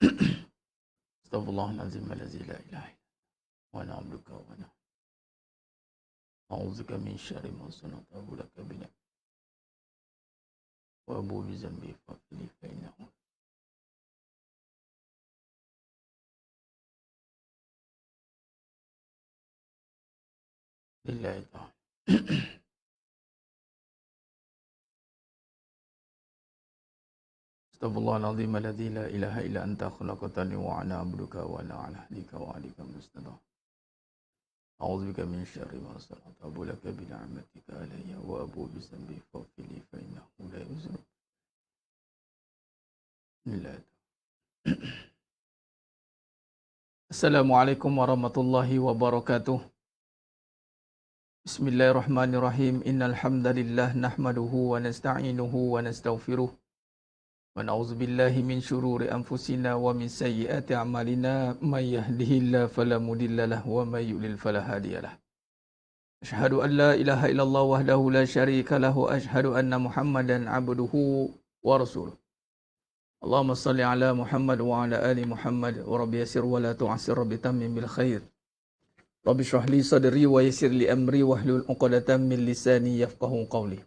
Astaghfirullahaladzim allazi la ilaha illa wa ana abduka wa ana a'udzubika min syarri ma sana'tu laka bina wa abu bi zambi faghfirli fa innahu lillahi ta'ala. Astaghfirullahaladzim allazi la ilaha illa anta khalaqtani wa ana abduka wa ana ala ahdika wa ahdika mustaqim. A'udzubika min syarri ma sana'tu laka bi ni'matika alayya wa abu bi zambi faghfirli fa innahu la yaghfiru illa anta. Assalamualaikum warahmatullahi wabarakatuh. Bismillahirrahmanirrahim. Innal hamdalillah nahmaduhu wa nasta'inuhu wa nastaghfiruh. Wa na'udzu billahi min syururi anfusina wa min sayyiati a'malina. May yahdihillahu fala mudilla lahu wa may yudlil fala hadiyalah. Asyhadu an la ilaha illallah wahdahu la syarika lahu wa asyhadu anna Muhammadan 'abduhu wa rasuluh. Allahumma salli ala Muhammad wa ala ali Muhammad wa rabbi yassir wa la tu'assir rabbi tammim bil khair. Rabbi shrah li sadri wa yassir li amri wahlul 'uqdatam min lisani yafqahu qawli.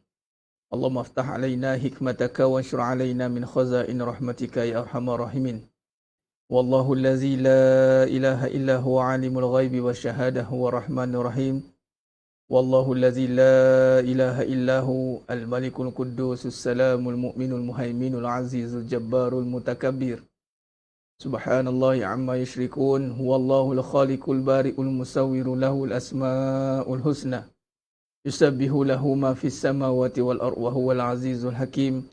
Allahumma aftah alaina hikmataka wa anshur alaina min khazain rahmatika ya arhamar rahimin. Wallahu allazi la ilaha illa huwa alimul ghaibi wasyahadah huwa rahmanur rahim. Wallahu allazi la ilaha illa hu al-malikul quddusus salamul mu'minul muhaiminul azizul jabbarul mutakabbir. Subhanallahi amma yushrikun. Huwallahul khaliqul bari'ul musawwiru lahul asma'ul husna. Yusabbihu lahu ma fis samawati wal ardi wa huwal azizul hakim.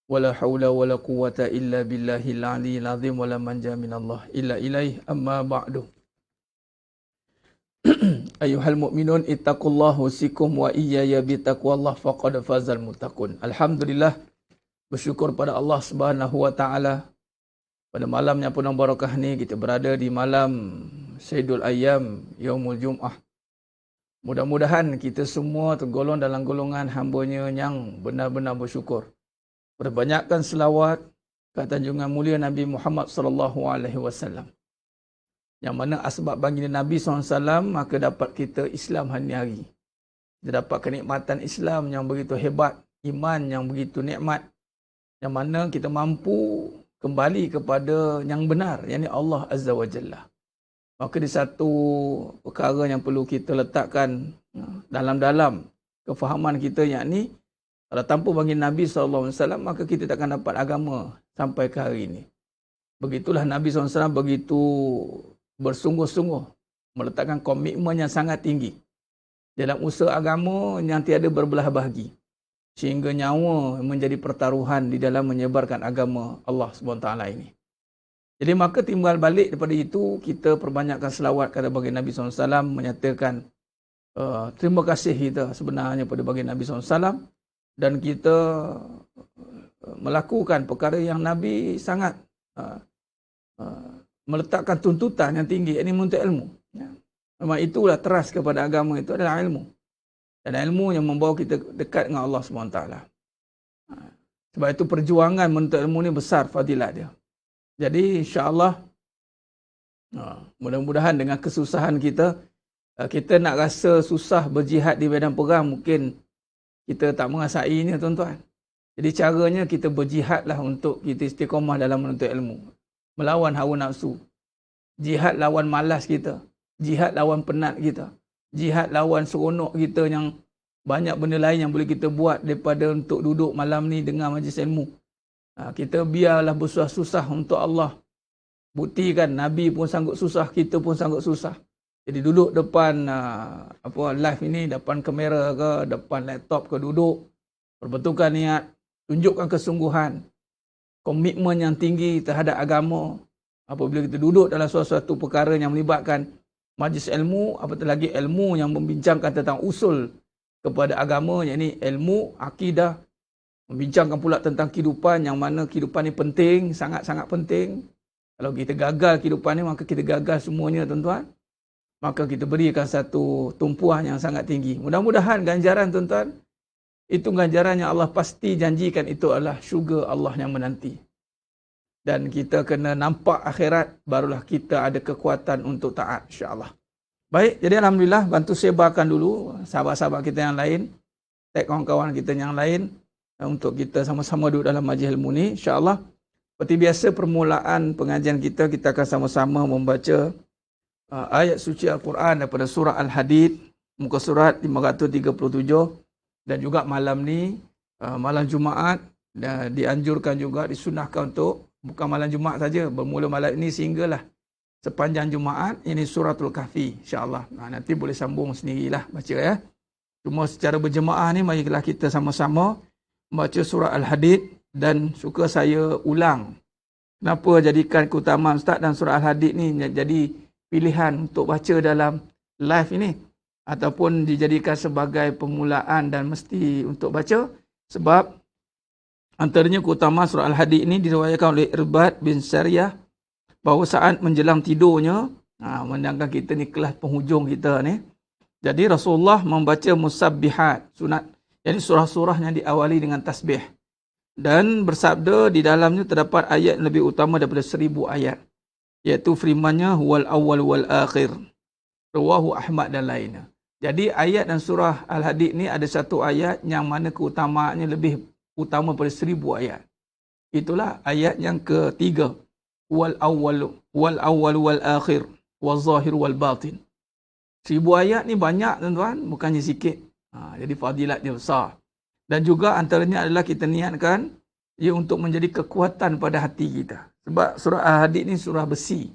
Wala haula wala quwwata illa billahil aliyyil azim wala manja minallah illa ilaih amma ba'du. Ayuhal mu'minun ittaqullah usikum wa iyaya bitaqwallah faqad fazal muttaqun. Alhamdulillah, bersyukur pada Allah Subhanahu wa taala. Pada malamnya penuh barakah ni kita berada di malam Sayyidul Ayyam Yaumul Jum'ah. Mudah-mudahan kita semua tergolong dalam golongan hamba-Nya yang benar-benar bersyukur. Perbanyakkan selawat ke junjungan mulia Nabi Muhammad sallallahu alaihi wasallam. Yang mana asbab baginda Nabi SAW, maka dapat kita Islam hari-hari. Kita dapat kenikmatan Islam yang begitu hebat, iman yang begitu nikmat, yang mana kita mampu kembali kepada yang benar, yakni Allah Azza wa Jalla. Maka di satu perkara yang perlu kita letakkan dalam-dalam kefahaman kita, yakni kalau tanpa baginda Nabi SAW, maka kita takkan dapat agama sampai ke hari ini. Begitulah Nabi SAW begitu bersungguh-sungguh meletakkan komitmen yang sangat tinggi dalam usaha agama yang tiada berbelah bahagi, sehingga nyawa menjadi pertaruhan di dalam menyebarkan agama Allah SWT ini. Jadi maka timbal balik daripada itu, kita perbanyakkan selawat kepada baginda Nabi SAW, menyatakan terima kasih kita sebenarnya pada baginda Nabi SAW, dan kita melakukan perkara yang Nabi sangat meletakkan tuntutan yang tinggi, ini menuntut ilmu. Memang itulah teras kepada agama, itu adalah ilmu. Dan ilmu yang membawa kita dekat dengan Allah SWT. Sebab itu perjuangan menuntut ilmu ni besar fadilat dia. Jadi insya-Allah, mudah-mudahan dengan kesusahan kita, kita nak rasa susah berjihad di medan perang, mungkin kita tak merasainya tuan-tuan. Jadi caranya kita berjihadlah untuk kita istiqamah dalam menuntut ilmu. Melawan hawa nafsu. Jihad lawan malas kita. Jihad lawan penat kita. Jihad lawan seronok kita yang banyak benda lain yang boleh kita buat daripada untuk duduk malam ni dengar majlis ilmu. Kita biarlah bersusah-susah untuk Allah. Buktikan Nabi pun sanggup susah, kita pun sanggup susah. Jadi duduk depan live ini, depan kamera ke, depan laptop ke, duduk, perbetulkan niat, tunjukkan kesungguhan, komitmen yang tinggi terhadap agama. Apabila kita duduk dalam suatu perkara yang melibatkan majlis ilmu, apatah lagi ilmu yang membincangkan tentang usul kepada agama, yakni ilmu akidah, membincangkan pula tentang kehidupan, yang mana kehidupan ni penting, sangat-sangat penting. Kalau kita gagal kehidupan ni, maka kita gagal semuanya tuan-tuan. Maka kita berikan satu tumpuan yang sangat tinggi. Mudah-mudahan ganjaran tuan-tuan, itu ganjaran yang Allah pasti janjikan, itu adalah syurga Allah yang menanti. dan kita kena nampak akhirat, barulah kita ada kekuatan untuk taat, insya-Allah. Baik, jadi alhamdulillah bantu sebarkan dulu sahabat-sahabat kita yang lain, tag kawan-kawan kita yang lain untuk kita sama-sama duduk dalam majlis ilmu ni, insya-Allah. Seperti biasa permulaan pengajian kita akan sama-sama membaca ayat suci Al-Quran daripada surah Al-Hadid, muka surat 537, dan juga malam ni, malam Jumaat, dianjurkan juga, disunahkan untuk, bukan malam Jumaat saja, bermula malam ini sehinggalah sepanjang Jumaat, ini suratul Kahfi, insya-Allah. Nanti boleh sambung sendirilah baca ya. Cuma secara berjemaah ni, marilah kita sama-sama membaca surah Al-Hadid, dan suka saya ulang. Kenapa jadikan keutamaan Ustaz dan surah Al-Hadid ni jadi pilihan untuk baca dalam live ini, ataupun dijadikan sebagai permulaan dan mesti untuk baca? Sebab antaranya keutamaan surah Al-Hadid ini diriwayatkan oleh Irbad bin Sariyah bahawa saat menjelang tidurnya, menandangkan kita ni kelas penghujung kita ni, jadi Rasulullah membaca musabbihat, sunat, jadi surah-surah yang diawali dengan tasbih. Dan bersabda di dalamnya terdapat ayat yang lebih utama daripada 1000 ayat, iaitu firman-Nya huwal awwal wal akhir, rawahu Ahmad dan lainnya. Jadi ayat dan surah Al-Hadid ni ada satu ayat yang mana keutamaannya lebih utama daripada 1000 ayat. Itulah ayat yang ketiga, wal awwal wal akhir wal zahir wal batin. 1000 ayat ni banyak tuan-tuan, bukannya sikit. Jadi fadilat dia besar. Dan juga antaranya adalah kita niatkan ia untuk menjadi kekuatan pada hati kita. Sebab surah Al-Hadid ni surah besi.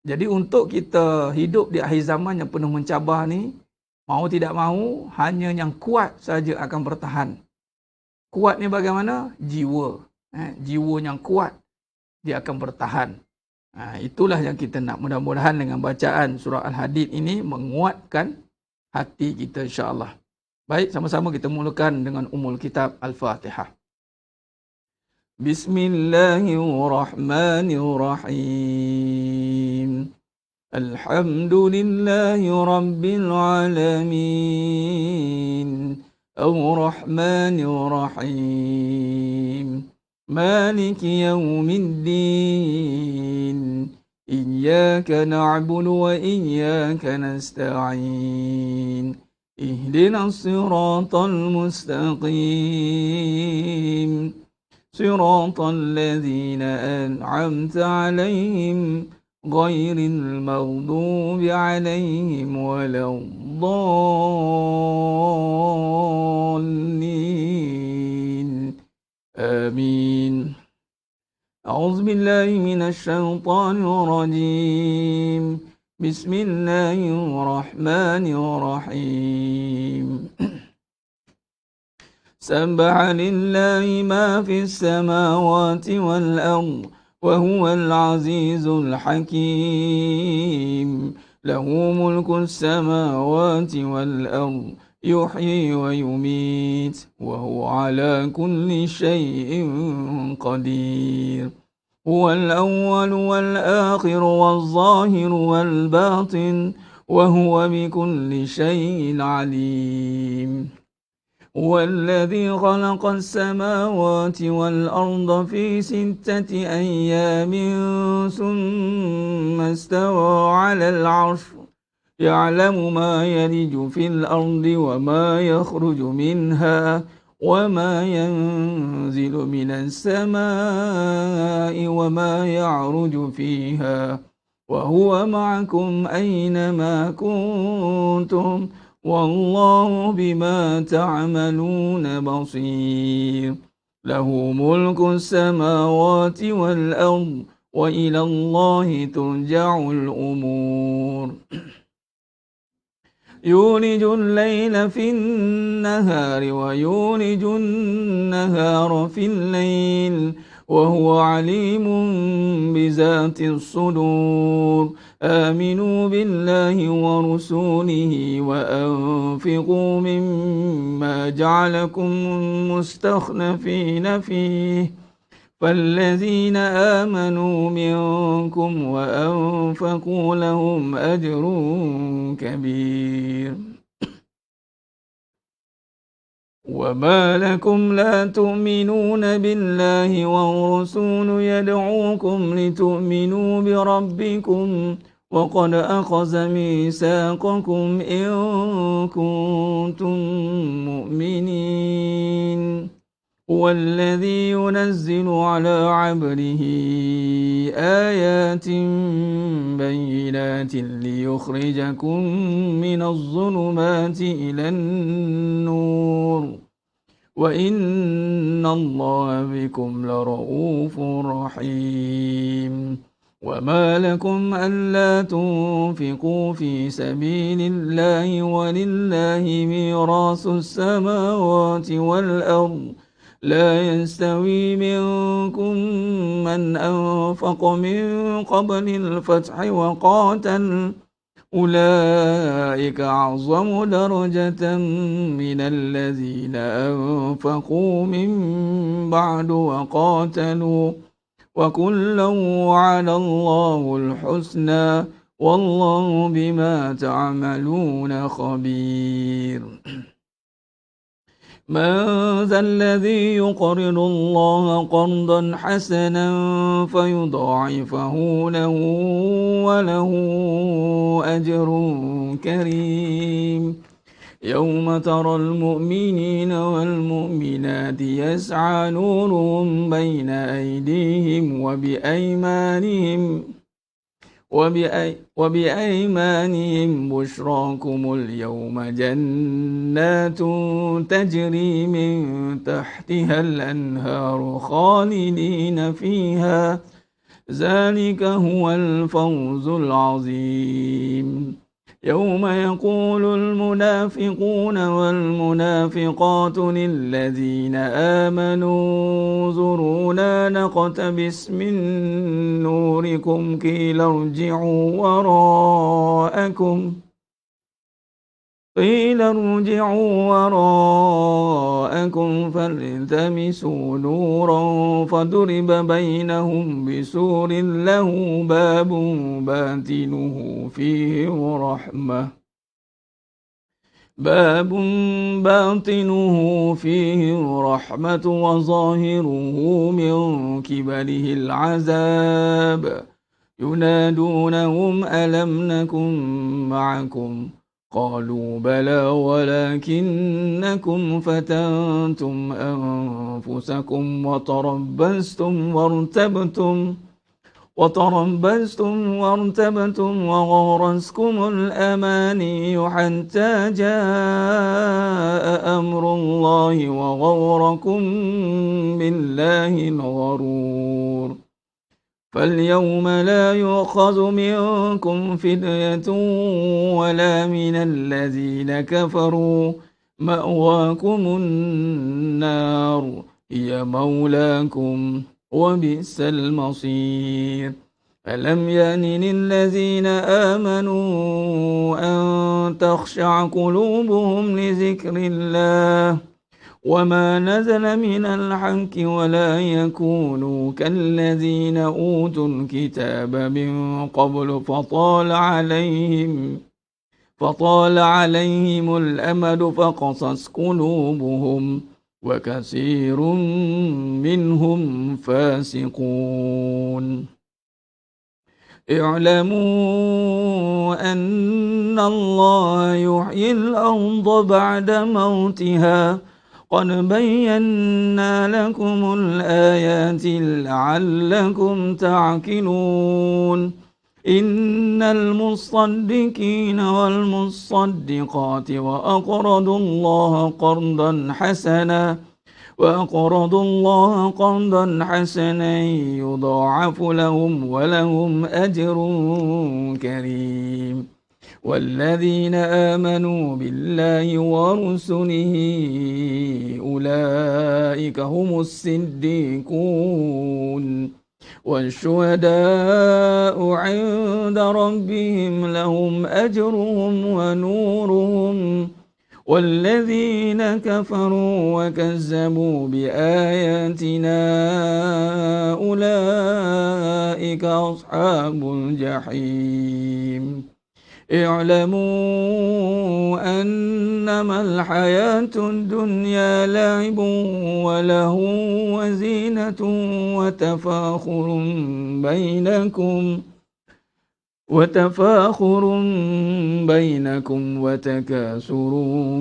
Jadi untuk kita hidup di akhir zaman yang penuh mencabar ni, mau tidak mau, hanya yang kuat saja akan bertahan. Kuat ni bagaimana? Jiwa. Jiwa yang kuat, dia akan bertahan. Itulah yang kita nak. Mudah-mudahan dengan bacaan surah Al-Hadid ini menguatkan hati kita, insya-Allah. Baik, sama-sama kita mulakan dengan umul kitab Al-Fatihah. Bismillahirrahmanirrahim. Alhamdulillahi rabbil alamin. Ar-Rahmanir-Rahim. Maliki yawmiddin. Iyyaka na'budu wa iyyaka nasta'in. اهدنا الصراط المستقيم صراط الذين أنعمت عليهم غير المغضوب عليهم ولا الضالين آمين. أعوذ بالله من الشيطان الرجيم. بسم الله الرحمن الرحيم. سبح لله ما في السماوات والأرض وهو العزيز الحكيم. له ملك السماوات والأرض يحيي ويميت وهو على كل شيء قدير. هو الأول والآخر والظاهر والباطن وهو بكل شيء عليم. هو الذي خلق السماوات والأرض في 6 أيام ثم استوى على العرش يعلم ما يلج في الأرض وما يخرج منها وما ينزل من السماء وما يعرج فيها وهو معكم أينما كنتم والله بما تعملون بصير. له ملك السماوات والأرض وإلى الله ترجع الأمور. يولج الليل في النهار ويولج النهار في الليل وهو عليم بذات الصدور. آمنوا بالله ورسوله وأنفقوا مما جعلكم مستخلفين فيه فالذين آمنوا منكم وأنفقوا لهم أجر كبير. وما لكم لا تؤمنون بالله والرسول يدعوكم لتؤمنوا بربكم وقد أخذ ميثاقكم إن كنتم مؤمنين هو الذي ينزل على عبده آيات بينات ليخرجكم من الظلمات إلى النور وإن الله بكم لرؤوف رحيم وما لكم ألا تنفقوا في سبيل الله ولله ميراث السماوات والأرض لا يستوي منكم من أنفق من قبل الفتح وقاتل أولئك أعظم درجة من الذين أنفقوا من بعد وقاتلوا وكلا وعد الله الحسنى والله بما تعملون خبير من ذا الذي يقرض الله قرضا حسنا فيضاعفه له وله أجر كريم يوم ترى المؤمنين والمؤمنات يسعى نورهم بين أيديهم وبأيمانهم بشراكم اليوم جنات تجري من تحتها الأنهار خالدين فيها ذلك هو الفوز العظيم يوم يقول المنافقون والمنافقات للذين آمنوا انظرونا نقتبس من نوركم قيل ارجعوا وراءكم فالتمسوا نورا فضرب بينهم بسور له باب باطنه فيه رحمة وظاهره من قبله العذاب ينادونهم ألم نكن معكم قالوا بلى ولكنكم فتنتم أنفسكم وتربصتم وارتبتم وغرسكم الأماني حتى جاء أمر الله وغركم بالله الغرور فاليوم لا يؤخذ منكم فدية ولا من الذين كفروا مأواكم النار هي مولاكم وبئس المصير ألم يأن للذين آمنوا أن تخشع قلوبهم لذكر الله وما نزل من الحق ولا يكونوا كالذين أوتوا الكتاب من قبل فطال عليهم الأمد فقست قلوبهم وكثير منهم فاسقون اعلموا أن الله يحيي الأرض بعد موتها قد بينا لكم الآيات لعلكم تعقلون إن المصدقين والمصدقات وأقرضوا الله قرضا حسنا يضاعف لهم ولهم أجر كريم والذين آمنوا بالله ورسله أولئك هم الصديقون والشهداء عند ربهم لهم أجرهم ونورهم والذين كفروا وكذبوا بآياتنا أولئك أصحاب الجحيم اعلموا أنما الحياة الدنيا لعب وله وزينة وتفاخر بينكم وتكاثر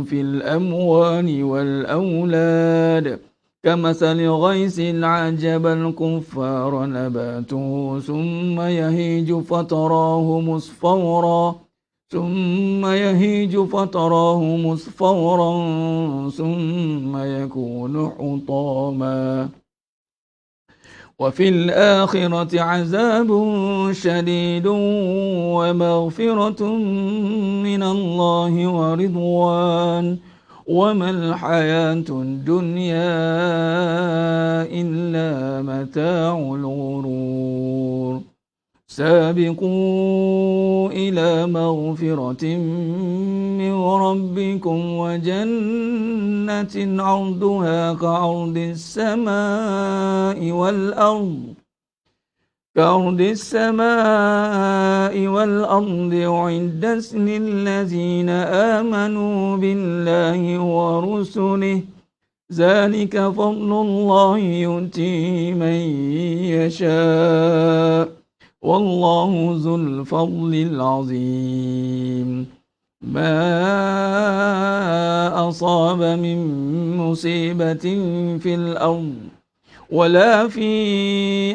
في الأموال والأولاد كمثل غيث عجب الكفار نباته ثم يهيج فتراه مصفورا ثم يكون حطاما وفي الآخرة عذاب شديد ومغفرة من الله ورضوان وما الحياة الدنيا إلا متاع الغرور سابقوا إلى مغفرة من ربكم وجنة عرضها كعرض السماء والأرض أعدت للذين آمنوا بالله ورسله ذلك فضل الله يؤتيه من يشاء والله ذو الفضل العظيم ما أصاب من مصيبة في الأرض ولا في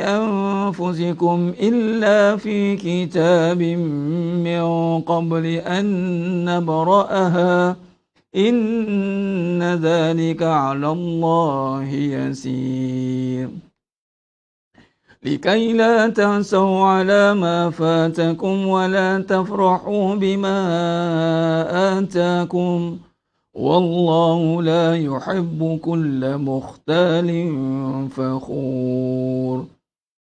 أنفسكم إلا في كتاب من قبل أن نبرأها إن ذلك على الله يسير لكي لا تأسوا على ما فاتكم ولا تفرحوا بما آتاكم والله لا يحب كل مختال فخور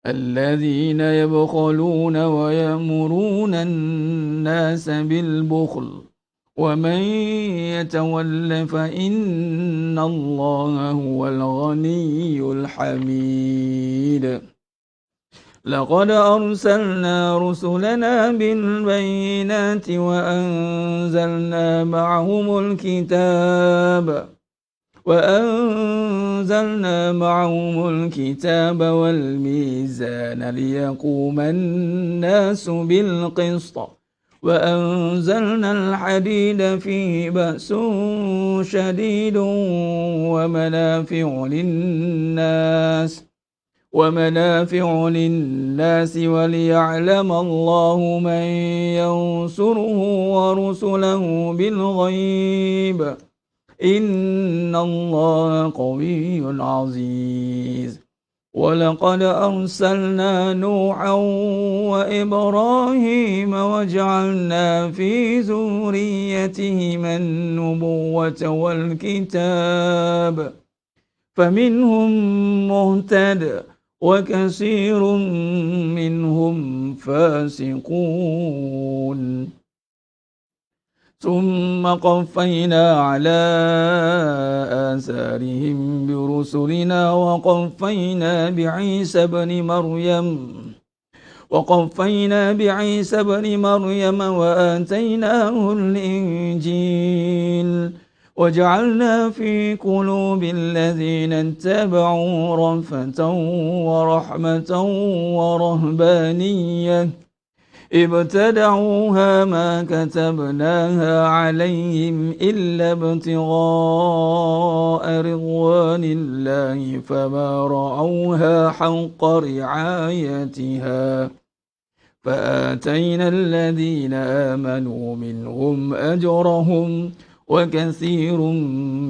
الذين يبخلون ويأمرون الناس بالبخل ومن يتول فإن الله هو الغني الحميد لقد أرسلنا رسلنا بالبينات وأنزلنا معهم الكتاب والميزان ليقوم الناس بالقسط وأنزلنا الحديد فيه بأس شديد ومنافع للناس وليعلم الله من ينصره ورسله بالغيب إن الله قوي عزيز ولقد أرسلنا نوحا وإبراهيم وجعلنا في ذريتهما النبوة والكتاب فمنهم مهتد وكثير منهم فاسقون ثم قفينا على آثارهم برسلنا وقفينا بعيسى بن مريم وآتيناه الإنجيل وجعلنا في قلوب الذين اتبعوا رأفة ورحمة ورهبانية ابتدعوها ما كتبناها عليهم إلا ابتغاء رضوان الله فما رعوها حق رعايتها فآتينا الذين آمنوا منهم أجرهم وكثير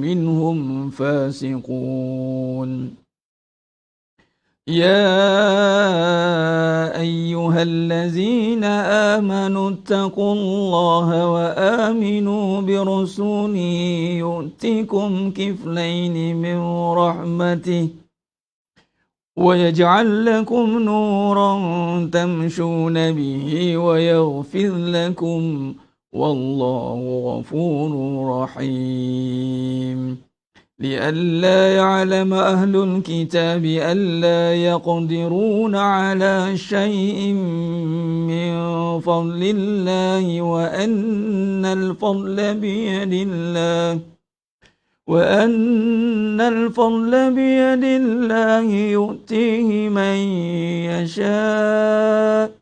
منهم فاسقون يا أيها الذين آمنوا اتقوا الله وآمنوا برسوله يؤتكم كفلين من رحمته ويجعل لكم نورا تمشون به ويغفر لكم والله غفور رحيم لئلا يعلم أهل الكتاب ألا يقدرون على شيء من فضل الله وأن الفضل بيد الله يؤتيه من يشاء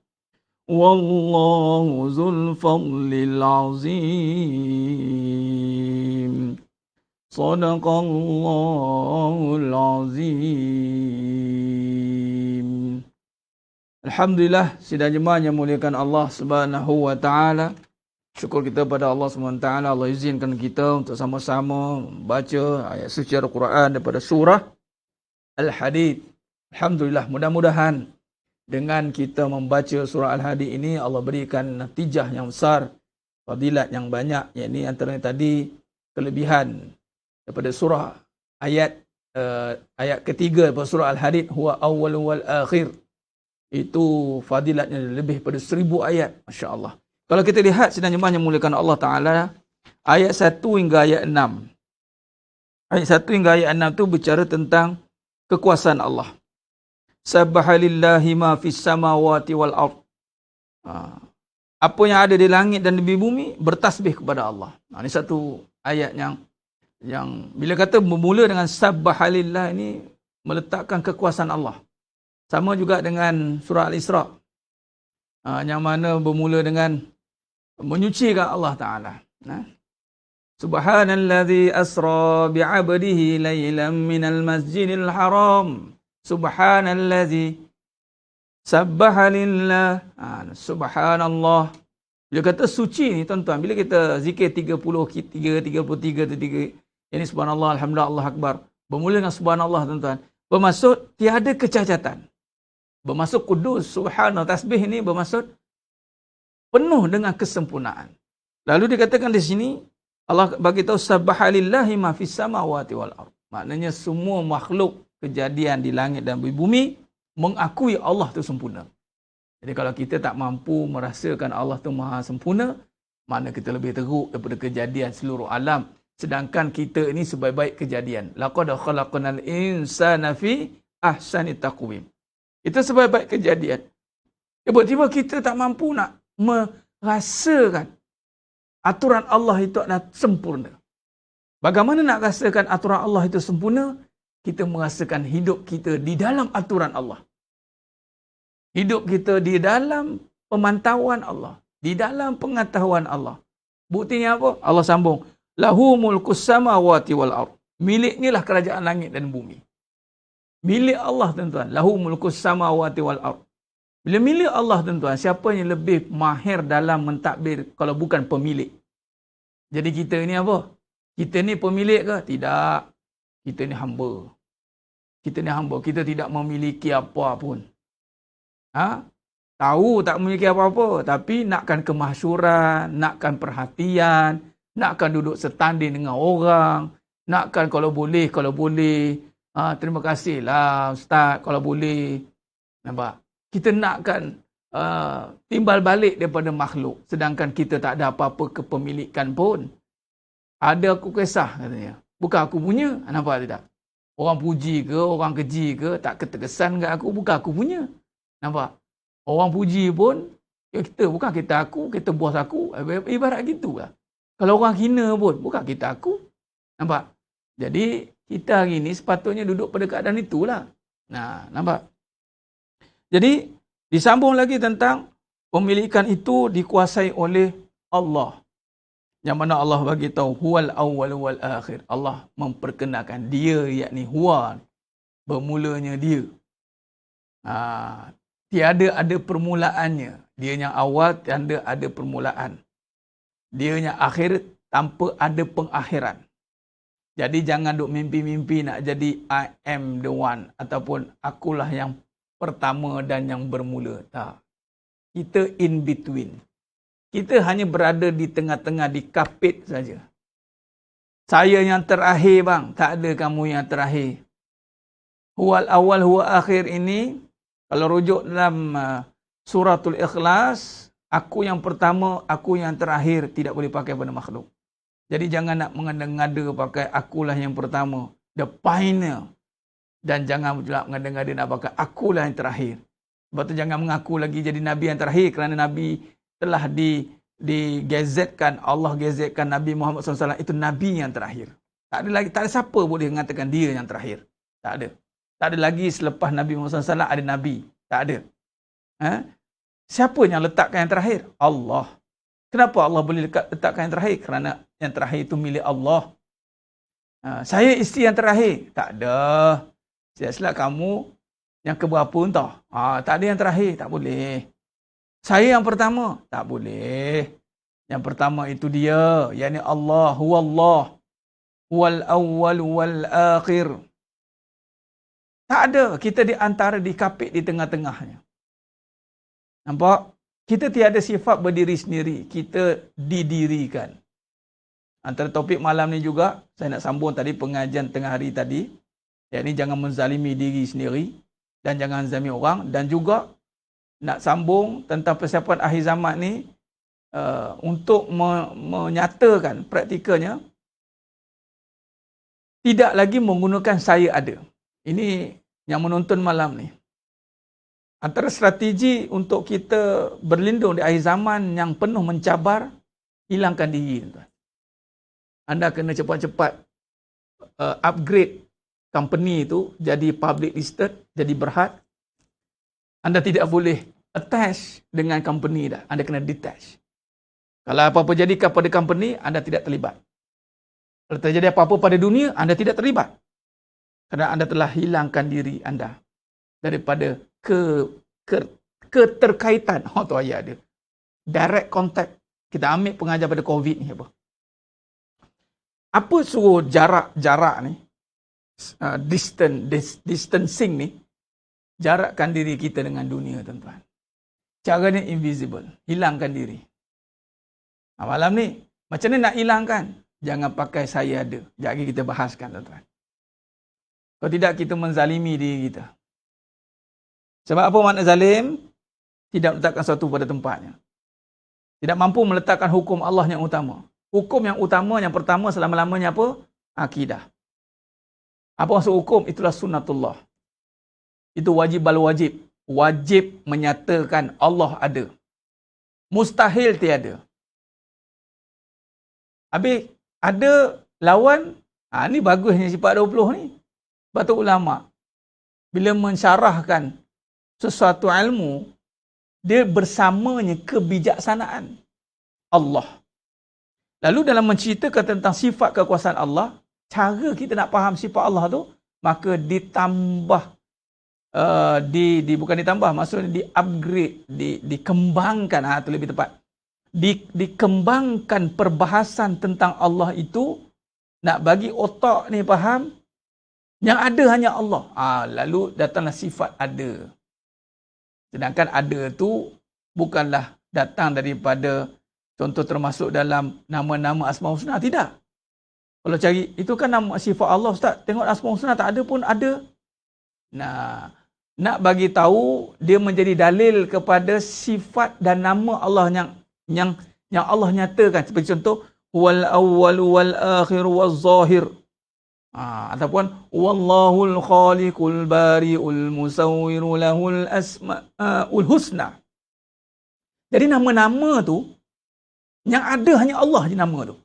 والله ذو الفضل العظيم صدق الله العظيم. Alhamdulillah, sidang jemaah yang muliakan Allah Subhanahu wa taala. Syukur kita pada Allah Subhanahu wa taala, Allah izinkan kita untuk sama-sama membaca ayat suci Al-Quran daripada surah Al-Hadid. Alhamdulillah, mudah-mudahan dengan kita membaca surah Al-Hadid ini Allah berikan natijah yang besar, fadilat yang banyak. Yakni antaranya tadi kelebihan daripada surah ayat ketiga daripada surah Al-Hadid, huwa awwal wal akhir. Itu fadilatnya lebih pada 1000 ayat, masya-Allah. Kalau kita lihat sidang jemaah yang muliakan Allah Taala, ayat 1 hingga ayat 6. Ayat 1 hingga ayat 6 tu bicara tentang kekuasaan Allah. Subhanallahi ma fis samawati wal ard. Apa yang ada di langit dan di bumi bertasbih kepada Allah. Ini satu ayat yang bila kata bermula dengan subhanallah, ini meletakkan kekuasaan Allah. Sama juga dengan surah Al-Isra, yang mana bermula dengan menyucikan Allah Ta'ala. Subhanallazi asra bi'abdihi laylan minal masjidil haram. Subhanallazi sabbaha lillah. Subhanallah. Bila kata suci ni tuan-tuan, bila kita zikir 33, ini subhanallah, alhamdulillah, Allah akbar, bermula dengan subhanallah tuan-tuan, bermaksud tiada kecacatan. Bermaksud kudus, subhanallah, tasbih ini bermaksud penuh dengan kesempurnaan. Lalu dikatakan di sini, Allah bagi tahu sabbaha lillahi ma fis samawati wal ard. Maknanya semua makhluk kejadian di langit dan di bumi mengakui Allah itu sempurna. Jadi kalau kita tak mampu merasakan Allah itu maha sempurna, mana kita lebih teruk daripada kejadian seluruh alam. Sedangkan kita ini sebaik-baik kejadian. Laqad khalaqnal insana fi ahsani taqwim. Itu sebaik-baik kejadian. Tiba-tiba kita tak mampu nak merasakan aturan Allah itu adalah sempurna. Bagaimana nak rasakan aturan Allah itu sempurna? Kita merasakan hidup kita di dalam aturan Allah. Hidup kita di dalam pemantauan Allah, di dalam pengetahuan Allah. Buktinya apa? Allah sambung, lahu mulkus samawati wal ard. Miliknya lah kerajaan langit dan bumi. Milik Allah tuan-tuan, lahu mulkus samawati wal ard. Bila milik Allah tuan-tuan, siapa yang lebih mahir dalam mentadbir kalau bukan pemilik? Jadi kita ni apa? Kita ni pemilik ke? Tidak. Kita ni hamba. Kita ni hamba. Kita tidak memiliki apa pun. Tahu tak memiliki apa-apa, tapi nakkan kemasyhuran, nakkan perhatian, nakkan duduk setanding dengan orang, nakkan kalau boleh, terima kasihlah Ustaz, kalau boleh. Nampak? Kita nakkan timbal balik daripada makhluk, sedangkan kita tak ada apa-apa kepemilikan pun. Ada aku kisah katanya, bukan aku punya. Nampak tidak? Orang puji ke, orang keji ke, tak keterkesan kat aku, bukan aku punya. Nampak? Orang puji pun, ya kita, bukan kita aku, kita bos aku. Ibarat gitu lah. Kalau orang hina pun, bukan kita aku. Nampak? Jadi, kita hari ni sepatutnya duduk pada keadaan itulah. Nampak? Jadi, disambung lagi tentang pemilikan itu dikuasai oleh Allah. Yang mana Allah bagi tahu, huwal awwal wal akhir. Allah memperkenalkan dia, yakni huwa, bermulanya dia. Tiada ada permulaannya. Dia yang awal, tiada ada permulaan. Dia yang akhir, tanpa ada pengakhiran. Jadi jangan duk mimpi-mimpi nak jadi I am the one, ataupun akulah yang pertama dan yang bermula. Tak. Kita in between. Kita hanya berada di tengah-tengah, di kapit saja. Saya yang terakhir bang, tak ada kamu yang terakhir. Huwal awal, huwa akhir ini, kalau rujuk dalam suratul Ikhlas, aku yang pertama, aku yang terakhir, tidak boleh pakai pada makhluk. Jadi jangan nak mengada-ngada pakai akulah yang pertama, the pioneer. Dan jangan pula mengada-ngada nak pakai akulah yang terakhir. Sebab tu jangan mengaku lagi jadi Nabi yang terakhir kerana Nabi telah digazetkan, Allah gazetkan Nabi Muhammad SAW itu Nabi yang terakhir. Tak ada lagi, tak ada siapa boleh mengatakan dia yang terakhir. Tak ada. Tak ada lagi selepas Nabi Muhammad SAW ada Nabi. Tak ada. Siapa yang letakkan yang terakhir? Allah. Kenapa Allah boleh letakkan yang terakhir? Kerana yang terakhir itu milik Allah. Saya isteri yang terakhir. Tak ada. Silap-silap kamu yang keberapa entah. Tak ada yang terakhir. Tak boleh. Saya yang pertama. Tak boleh. Yang pertama itu dia. Yani Allah. Huwallah. Huwal awwal wal akhir. Tak ada. Kita di antara dikapit di tengah-tengahnya. Nampak? Kita tiada sifat berdiri sendiri. Kita didirikan. Antara topik malam ni juga, saya nak sambung tadi pengajian tengah hari tadi. Yakni jangan menzalimi diri sendiri. Dan jangan zalimi orang. Dan juga nak sambung tentang persiapan akhir zaman ni. Untuk menyatakan praktikalnya. Tidak lagi menggunakan saya ada. Ini yang menonton malam ni. Antara strategi untuk kita berlindung di akhir zaman yang penuh mencabar, hilangkan diri. Anda kena cepat-cepat upgrade company itu jadi public listed, jadi berhad. Anda tidak boleh attach dengan company dah. Anda kena detach. Kalau apa-apa jadi kepada company, anda tidak terlibat. Kalau terjadi apa-apa pada dunia, anda tidak terlibat. Kerana anda telah hilangkan diri anda daripada keterkaitan. Tu ayat dia. Direct contact. Kita ambil pengajar pada COVID ni apa? Apa suruh jarak ni? Distancing ni. Jarakkan diri kita dengan dunia, tuan-tuan. Caranya invisible. Hilangkan diri. Malam ni, macam mana nak hilangkan? Jangan pakai saya ada. Sekejap lagi kita bahaskan, tuan-tuan. Kalau tidak, kita menzalimi diri kita. Sebab apa makna zalim? Tidak meletakkan sesuatu pada tempatnya. Tidak mampu meletakkan hukum Allah yang utama. Hukum yang utama, yang pertama selama-lamanya apa? Akidah. Apa maksud hukum? Itulah sunnatullah. Itu wajib bal wajib. Wajib menyatakan Allah ada. Mustahil tiada. Habis ada lawan, ni bagusnya sifat 20 ni. Sebab tu ulama, bila mensyarahkan sesuatu ilmu, dia bersamanya kebijaksanaan Allah. Lalu dalam menceritakan tentang sifat kekuasaan Allah, cara kita nak faham sifat Allah tu, maka ditambah, bukan ditambah, maksudnya di-upgrade, dikembangkan, itu lebih tepat. Dikembangkan perbahasan tentang Allah itu, nak bagi otak ni faham, yang ada hanya Allah. Lalu datanglah sifat ada. Sedangkan ada tu bukanlah datang daripada, contoh termasuk dalam nama-nama Asmaul Husna. Tidak. Kalau cari, itu kan nama sifat Allah, Ustaz. Tengok Asmaul Husna, tak ada pun ada. Nah, nak bagi tahu, dia menjadi dalil kepada sifat dan nama Allah yang Allah nyatakan. Seperti contoh, wal awwal wal akhir wal zahir. Ataupun wallahul khaliqul bari'ul musawwiru lahul asma'ul husna. Jadi nama-nama tu yang ada hanya Allah je nama tu.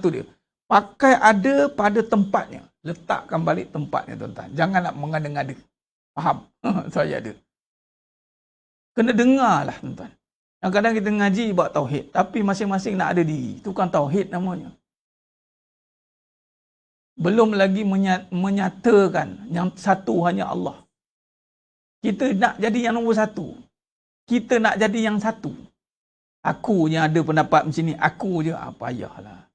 Tu dia. Pakai ada pada tempatnya. Letakkan balik tempatnya, tuan-tuan. Jangan nak mengada-ngada. Faham? Saya ada. Kena dengarlah, tuan-tuan. Kadang-kadang kita ngaji buat tauhid, tapi masing-masing nak ada diri. Itu kan tauhid namanya. Belum lagi menyatakan yang satu hanya Allah. Kita nak jadi yang nombor satu. Kita nak jadi yang satu. Aku yang ada pendapat macam ni. Aku je. Payahlah.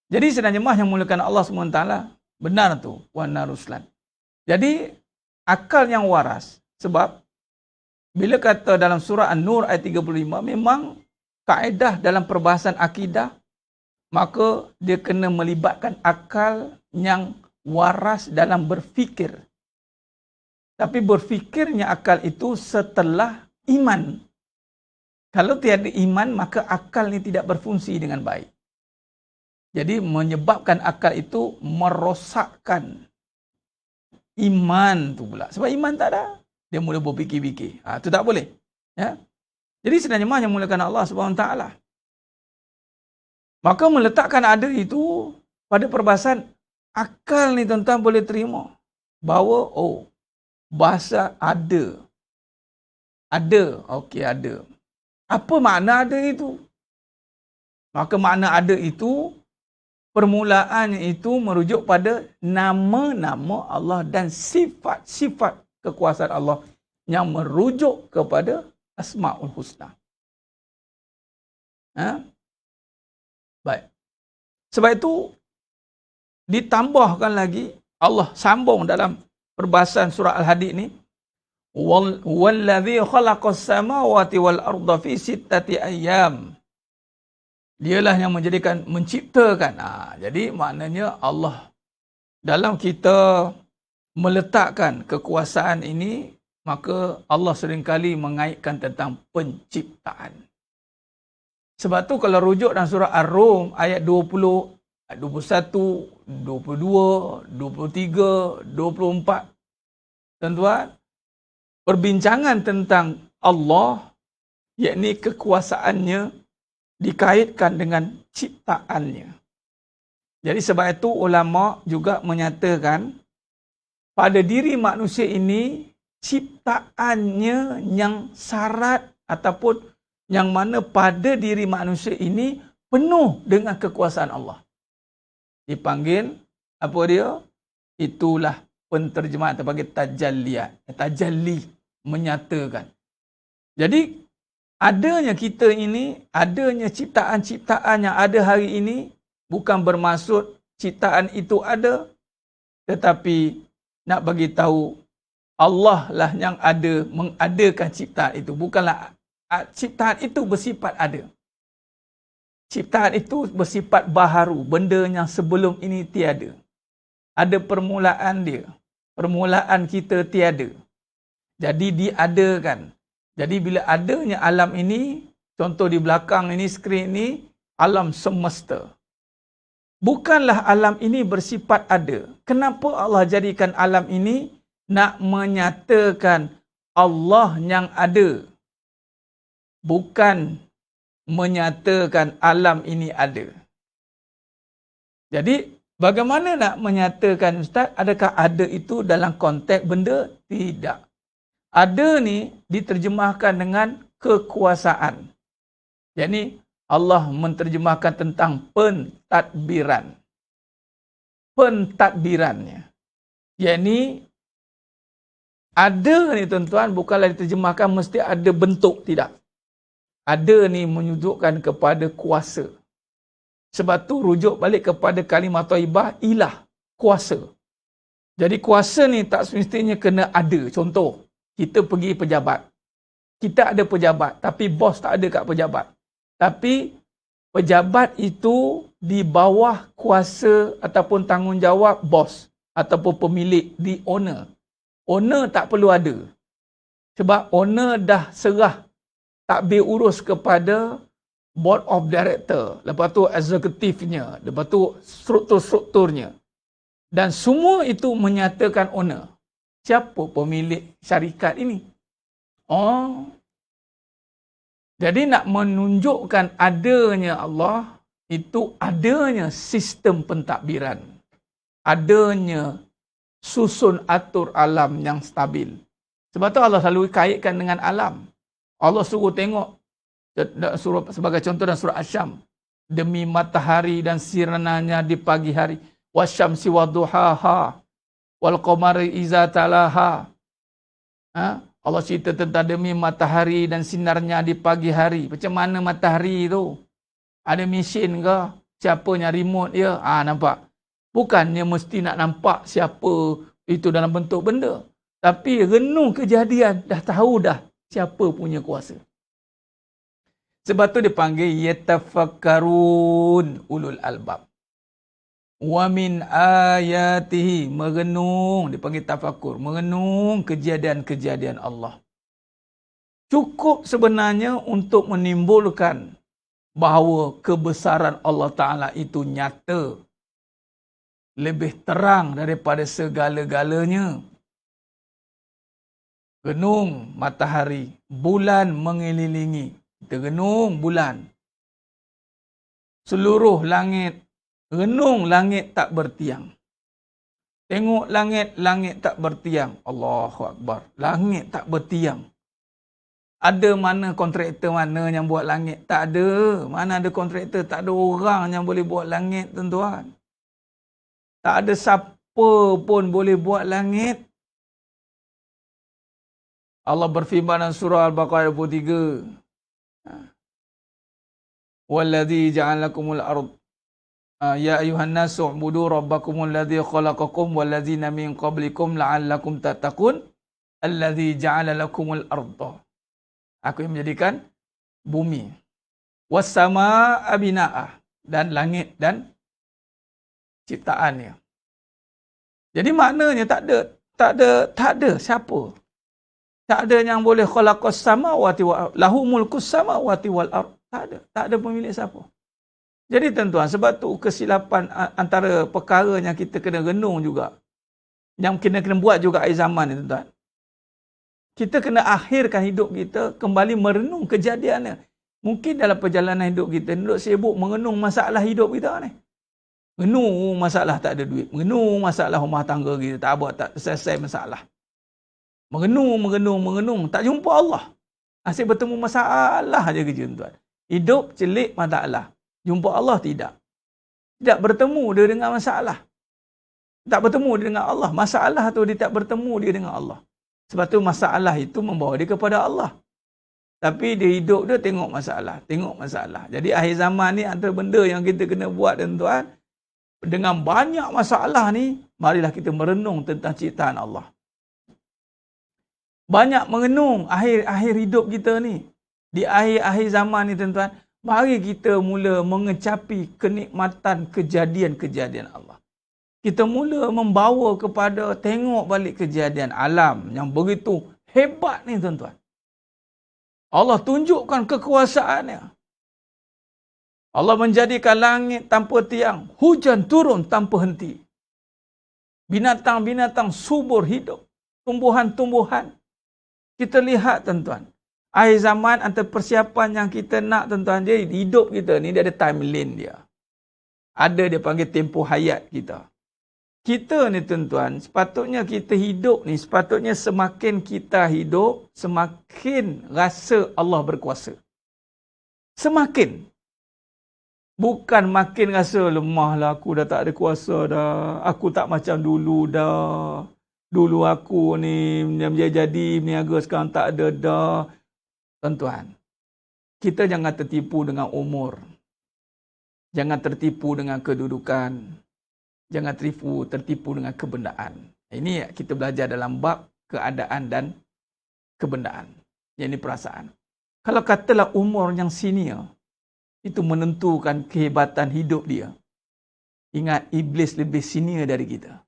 Jadi sedang jemaah yang mulakan Allah SWT. Benar tu. Wana Ruslan. Jadi akal yang waras. Sebab bila kata dalam surah An-Nur ayat 35. Memang kaedah dalam perbahasan akidah. Maka dia kena melibatkan akal yang waras dalam berfikir. Tapi berfikirnya akal itu setelah iman. Kalau tiada iman, maka akal ni tidak berfungsi dengan baik. Jadi menyebabkan akal itu merosakkan iman tu pula. Sebab iman tak ada, dia mula berfikir-fikir. Itu tak boleh. Ya. Jadi sebenarnya mana yang mulakan Allah SWT. Maka meletakkan ada itu pada perbahasan akal ni tuan-tuan boleh terima. Bahawa, bahasa ada. Ada. Okey, ada. Apa makna ada itu? Maka makna ada itu, permulaannya itu merujuk pada nama-nama Allah dan sifat-sifat kekuasaan Allah yang merujuk kepada Asmaul Husna. Baik. Sebab itu, ditambahkan lagi, Allah sambung dalam perbahasan surah Al-Hadid ni, وَالَّذِي خَلَقَ السَّمَاوَاتِ وَالْأَرْضَ فِي سِتَّةِ أَيَّامٍ. Dialah yang menciptakan. Jadi maknanya Allah dalam kita meletakkan kekuasaan ini, maka Allah seringkali mengaitkan tentang penciptaan. Sebab tu kalau rujuk dalam surah Ar-Rum ayat 20, 21, 22, 23, 24. Tuan-tuan, perbincangan tentang Allah, yakni kekuasaannya, dikaitkan dengan ciptaannya. Jadi sebab itu ulama juga menyatakan pada diri manusia ini ciptaannya yang syarat ataupun yang mana pada diri manusia ini penuh dengan kekuasaan Allah. Dipanggil apa dia? Itulah penterjemahan terpanggil tajalliyat. Tajalli, menyatakan. Jadi adanya kita ini, adanya ciptaan-ciptaan yang ada hari ini, bukan bermaksud ciptaan itu ada, tetapi nak bagi tahu Allah lah yang ada, mengadakan ciptaan itu. Bukanlah ciptaan itu bersifat ada. Ciptaan itu bersifat baharu, benda yang sebelum ini tiada. Ada permulaan dia. Permulaan kita tiada. Jadi diadakan. Jadi bila adanya alam ini, contoh di belakang ini, skrin ini, alam semesta. Bukanlah alam ini bersifat ada. Kenapa Allah jadikan alam ini? Nak menyatakan Allah yang ada. Bukan menyatakan alam ini ada. Jadi, bagaimana nak menyatakan, Ustaz? Adakah ada itu dalam konteks benda? Tidak. Ada ni diterjemahkan dengan kekuasaan. Jadi Allah menterjemahkan tentang pentadbiran. Pentadbirannya. Yakni ada ni tuan-tuan bukanlah diterjemahkan mesti ada bentuk, tidak. Ada ni menunjukkan kepada kuasa. Sebab tu rujuk balik kepada kalimah thayyibah, ilah, kuasa. Jadi kuasa ni tak semestinya kena ada. Contoh, kita pergi pejabat. Kita ada pejabat, tapi bos tak ada kat pejabat. Tapi pejabat itu di bawah kuasa ataupun tanggungjawab bos ataupun pemilik, di owner. Owner tak perlu ada. Sebab owner dah serah takbir urus kepada board of director, lepas tu eksekutifnya, lepas tu struktur-strukturnya. Dan semua itu menyatakan owner. Siapa pemilik syarikat ini? Jadi nak menunjukkan adanya Allah, itu adanya sistem pentadbiran. Adanya susun atur alam yang stabil. Sebab tu Allah selalu kaitkan dengan alam. Allah suruh tengok, sebagai contoh dalam surah Asy-Syams, demi matahari dan sirananya di pagi hari, wasyamsi wadduhaha wal qamari iza talaha. Allah cerita tentang demi matahari dan sinarnya di pagi hari. Macam mana matahari tu? Ada mesin ke? Siapanya remote dia? Nampak? Bukannya mesti nak nampak siapa itu dalam bentuk benda. Tapi renung kejadian, dah tahu dah siapa punya kuasa. Sebab tu dipanggil yatafakkarun ulul albab. Wa min ayatihi, merenung, dipanggil tafakur, merenung kejadian-kejadian Allah. cukup sebenarnya untuk menimbulkan bahawa kebesaran Allah Ta'ala itu nyata, lebih terang daripada segala-galanya. Genung matahari, bulan mengelilingi, tergenung bulan. Seluruh langit, renung langit tak bertiang. Tengok langit, langit tak bertiang. Allahu Akbar. Langit tak bertiang. Ada mana kontraktor mana yang buat langit? Tak ada. Mana ada kontraktor? Tak ada orang yang boleh buat langit, tuan-tuan. Tak ada siapa pun boleh buat langit. Allah berfirman dalam surah Al-Baqarah 23. Walladzi ja'alakumul ard. Ya ayuhan nasu ubudu rabbakumul ladzi khalaqakum walladzina min qablikum la'allakum tattaqun. Alladzi ja'ala lakumul arda. Aku yang menjadikan bumi. Was-samaa'a bina'ah. Dan langit dan ciptaannya. Jadi maknanya tak ada siapa. Tak ada yang boleh khalaqas samawati wa lahu mulkus samawati wal ard. Tak ada pemilik siapa. Jadi tuan-tuan, sebab tu kesilapan antara perkara yang kita kena renung juga. Yang kena buat juga akhir zaman ni tuan-tuan. Kita kena akhirkan hidup kita kembali merenung kejadiannya. Mungkin dalam perjalanan hidup kita duduk sibuk mengenung masalah hidup kita ni. Mengenung masalah tak ada duit. Mengenung masalah rumah tangga kita tak buat, tak selesai masalah. Mengenung. Tak jumpa Allah. Asyik bertemu masalah aja kerja tuan. Hidup celik masalah. Jumpa Allah tidak. Tidak bertemu dia dengan masalah. Tak bertemu dia dengan Allah. Masalah tu dia tak bertemu dia dengan Allah. Sebab tu masalah itu membawa dia kepada Allah. Tapi dia hidup dia tengok masalah. Jadi akhir zaman ni antara benda yang kita kena buat tuan-tuan. Dengan banyak masalah ni, marilah kita merenung tentang ciptaan Allah. Banyak mengenung akhir hidup kita ni. Di akhir zaman ni tuan-tuan, mari kita mula mengecapi kenikmatan kejadian-kejadian Allah. Kita mula membawa kepada tengok balik kejadian alam yang begitu hebat ni tuan-tuan. Allah tunjukkan kekuasaannya. Allah menjadikan langit tanpa tiang, hujan turun tanpa henti. Binatang-binatang subur hidup, tumbuhan-tumbuhan. Kita lihat tuan-tuan, akhir zaman antara persiapan yang kita nak tuan-tuan, dia hidup kita ni dia ada timeline dia. Ada dia panggil tempoh hayat kita. Kita ni tuan-tuan, sepatutnya kita hidup ni, sepatutnya semakin kita hidup, semakin rasa Allah berkuasa. Semakin. Bukan makin rasa lemah lah, aku dah tak ada kuasa dah. Aku tak macam dulu dah. Dulu aku ni jadi meniaga, sekarang tak ada dah. Tuan-tuan, kita jangan tertipu dengan umur. Jangan tertipu dengan kedudukan. Jangan tertipu dengan kebendaan. Ini kita belajar dalam bab keadaan dan kebendaan. Yang ini perasaan. Kalau katalah umur yang senior, itu menentukan kehebatan hidup dia. Ingat, iblis lebih senior dari kita.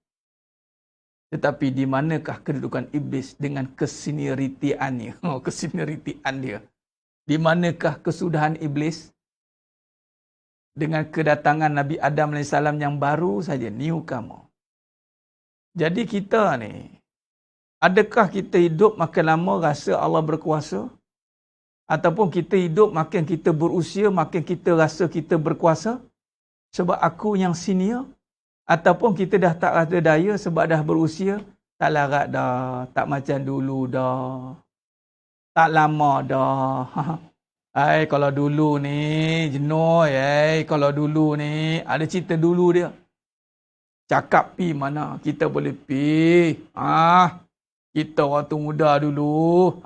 Tetapi di manakah kedudukan iblis dengan kesenioritiannya? Kesenioritian dia. Di manakah kesudahan iblis? Dengan kedatangan Nabi Adam AS yang baru saja, newcomer. Jadi kita ni, adakah kita hidup makin lama rasa Allah berkuasa? Ataupun kita hidup makin kita berusia, makin kita rasa kita berkuasa? Sebab aku yang senior? Ataupun kita dah tak ada daya sebab dah berusia? Tak larat dah, tak macam dulu dah. Tak lama dah. Kalau dulu ni jenuh, kalau dulu ni ada cerita dulu dia. Cakap pi mana kita boleh pi. Kita waktu muda dulu,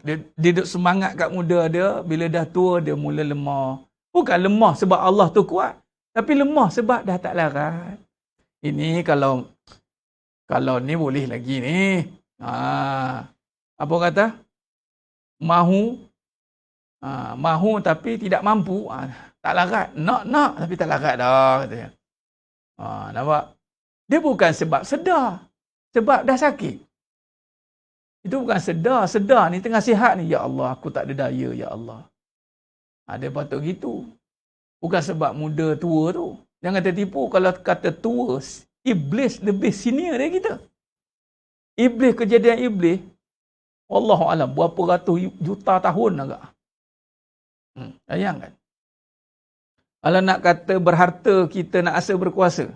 dia duduk semangat kat muda dia, bila dah tua dia mula lemah. Bukan lemah sebab Allah tu kuat, tapi lemah sebab dah tak larat. Ini kalau ni boleh lagi ni. Apa kata? Mahu tapi tidak mampu. Tak larat. Nak tapi tak larat dah katanya. Nampak? Dia bukan sebab sedar. Sebab dah sakit. Itu bukan sedar. Sedar ni tengah sihat ni. Ya Allah, aku tak ada daya, ya Allah. Dia patut gitu. Bukan sebab muda tua tu. Jangan tertipu kalau kata tua, iblis lebih senior dari kita. Iblis, kejadian iblis, Wallahualam, berapa ratus juta tahun agak. Bayangkan. Kalau nak kata berharta, kita nak rasa berkuasa.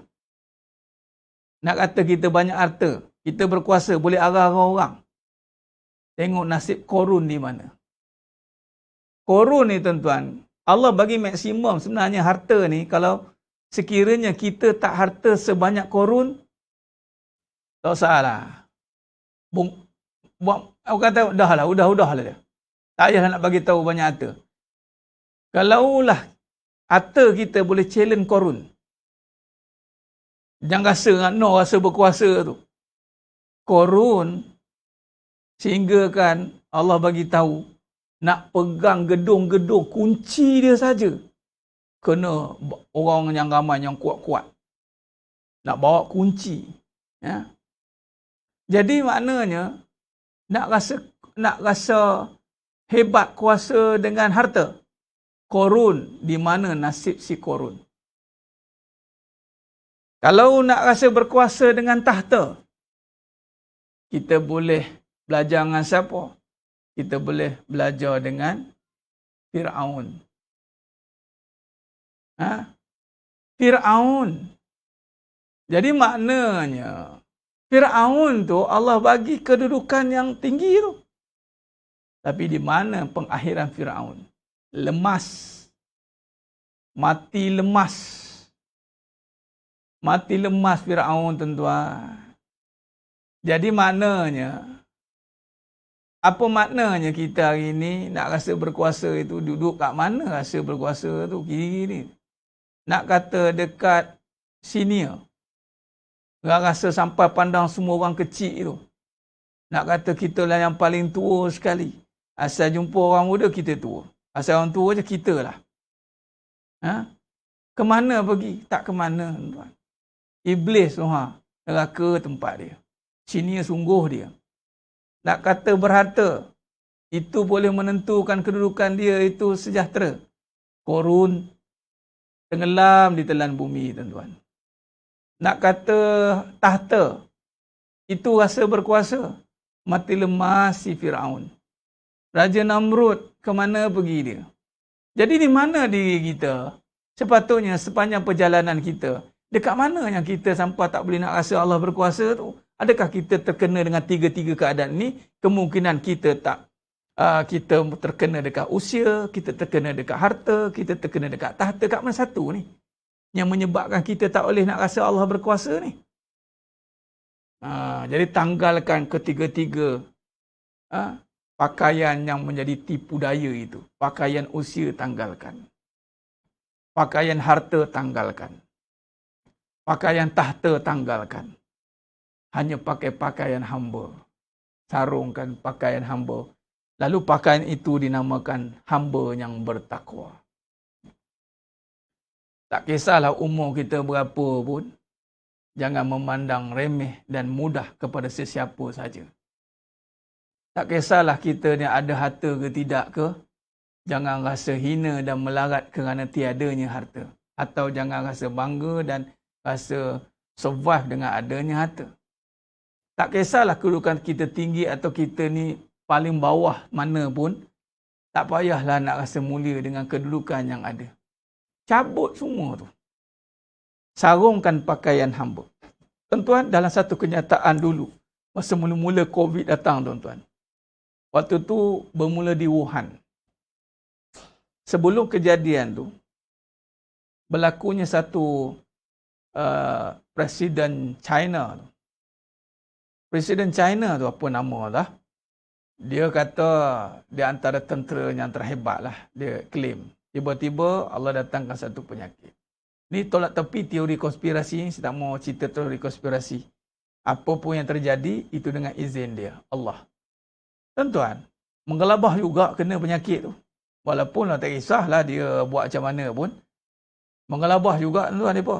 Nak kata kita banyak harta, kita berkuasa, boleh arah-arah orang. Tengok nasib Korun di mana. Korun ni tuan-tuan, Allah bagi maksimum sebenarnya harta ni, kalau sekiranya kita tak harta sebanyak Korun, tak salah. Aku kata, udah lah dia. Tak payah nak bagi tahu banyak harta. Kalaulah harta kita boleh challenge Korun, jangan rasa berkuasa tu. Korun, sehingga kan Allah bagi tahu, nak pegang gedung-gedung, kunci dia saja kena orang yang ramai, yang kuat-kuat. Nak bawa kunci. Ya. Jadi maknanya, nak rasa hebat kuasa dengan harta. Korun, di mana nasib si Korun? Kalau nak rasa berkuasa dengan tahta, kita boleh belajar dengan siapa? Kita boleh belajar dengan Fir'aun. Fir'aun. Jadi maknanya, Fir'aun tu Allah bagi kedudukan yang tinggi tu. Tapi di mana pengakhiran Fir'aun? Lemas. Mati lemas. Mati lemas Fir'aun, tuan-tuan. Jadi maknanya, apa maknanya kita hari ni nak rasa berkuasa itu duduk kat mana rasa berkuasa tu? Kiri-kiri. Nak kata dekat senior. Rasa sampai pandang semua orang kecil tu. Nak kata kita lah yang paling tua sekali. Asal jumpa orang muda, kita tua. Asal orang tua je, kita lah. Kemana pergi? Tak kemana, tuan. Iblis tu, neraka tempat dia. Senior sungguh dia. Nak kata berharta, itu boleh menentukan kedudukan dia itu sejahtera. Korun tenggelam di telan bumi, tuan-tuan. Nak kata tahta, itu rasa berkuasa. Mati lemas si Fir'aun. Raja Namrud, ke mana pergi dia? Jadi di mana diri kita? Sepatutnya sepanjang perjalanan kita, dekat mana yang kita sampai tak boleh nak rasa Allah berkuasa tu? Adakah kita terkena dengan tiga-tiga keadaan ni? Kemungkinan kita tak. Kita terkena dekat usia, kita terkena dekat harta, kita terkena dekat tahta. Kat mana satu ni yang menyebabkan kita tak boleh nak rasa Allah berkuasa ni? Jadi tanggalkan ketiga-tiga pakaian yang menjadi tipu daya itu. Pakaian usia tanggalkan. Pakaian harta tanggalkan. Pakaian tahta tanggalkan. Hanya pakai pakaian hamba. Sarungkan pakaian hamba. Lalu pakaian itu dinamakan hamba yang bertakwa. Tak kisahlah umur kita berapa pun. Jangan memandang remeh dan mudah kepada sesiapa saja. Tak kisahlah kita ni ada harta ke tidak ke. Jangan rasa hina dan melarat kerana tiadanya harta. Atau jangan rasa bangga dan rasa survive dengan adanya harta. Tak kisahlah kedudukan kita tinggi atau kita ni paling bawah mana pun. Tak payahlah nak rasa mulia dengan kedudukan yang ada. Cabut semua tu. Sarungkan pakaian hamba. Tuan-tuan, dalam satu kenyataan dulu, masa mula-mula COVID datang, tuan-tuan. Waktu tu bermula di Wuhan. Sebelum kejadian tu, berlakunya satu Presiden China tu. Presiden China tu apa nama lah. Dia kata dia antara tentera yang terhebat lah. Dia claim. Tiba-tiba Allah datangkan satu penyakit. Ni tolak tepi teori konspirasi. Saya tak mau cerita teori konspirasi. Apa pun yang terjadi, itu dengan izin dia. Allah. Tuan-tuan, menggelabah juga kena penyakit tu. Walaupun tak kisahlah dia buat macam mana pun. Menggelabah juga tuan-tuan mereka.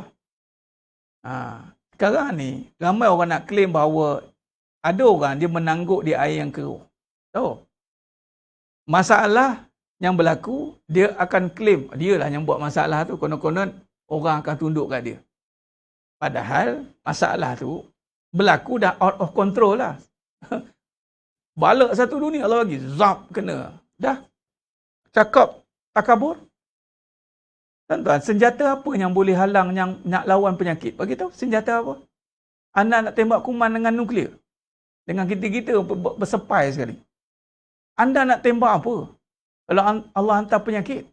Sekarang ni, ramai orang nak claim bahawa Ada orang dia menangguk di air yang keruh. Tahu? Masalah yang berlaku, dia akan claim, dialah yang buat masalah tu, konon-konon orang akan tunduk kat dia. Padahal masalah tu berlaku dah out of control lah. Balak satu dunia Allah bagi, zap kena. Dah. Cakap takabur. Tuan-tuan, senjata apa yang boleh halang yang nak lawan penyakit? Bagi tahu, senjata apa? Anda nak tembak kuman dengan nuklear. Dengan kita-kita bersepai sekali. Anda nak tembak apa? Kalau Allah hantar penyakit.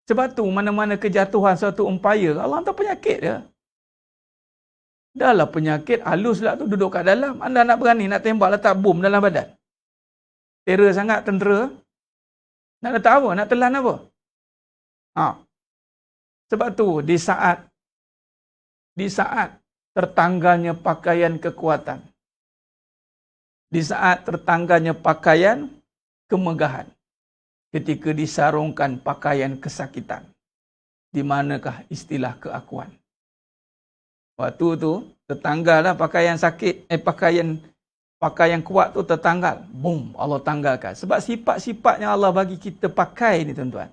Sebab tu mana-mana kejatuhan suatu umpire, Allah hantar penyakit dia. Dah lah penyakit, halus lah tu duduk kat dalam. Anda nak berani nak tembak letak bom dalam badan. Terror sangat tentera. Nak letak apa? Nak telan apa? Sebab tu di saat tertanggalnya pakaian kekuatan. Di saat tertanggalnya pakaian kemegahan. Ketika disarungkan pakaian kesakitan. Di manakah istilah keakuan? Waktu tu tertanggallah pakaian sakit, pakaian kuat tu tertanggal. Boom, Allah tanggalkan. Sebab sifat-sifat yang Allah bagi kita pakai ni tuan-tuan.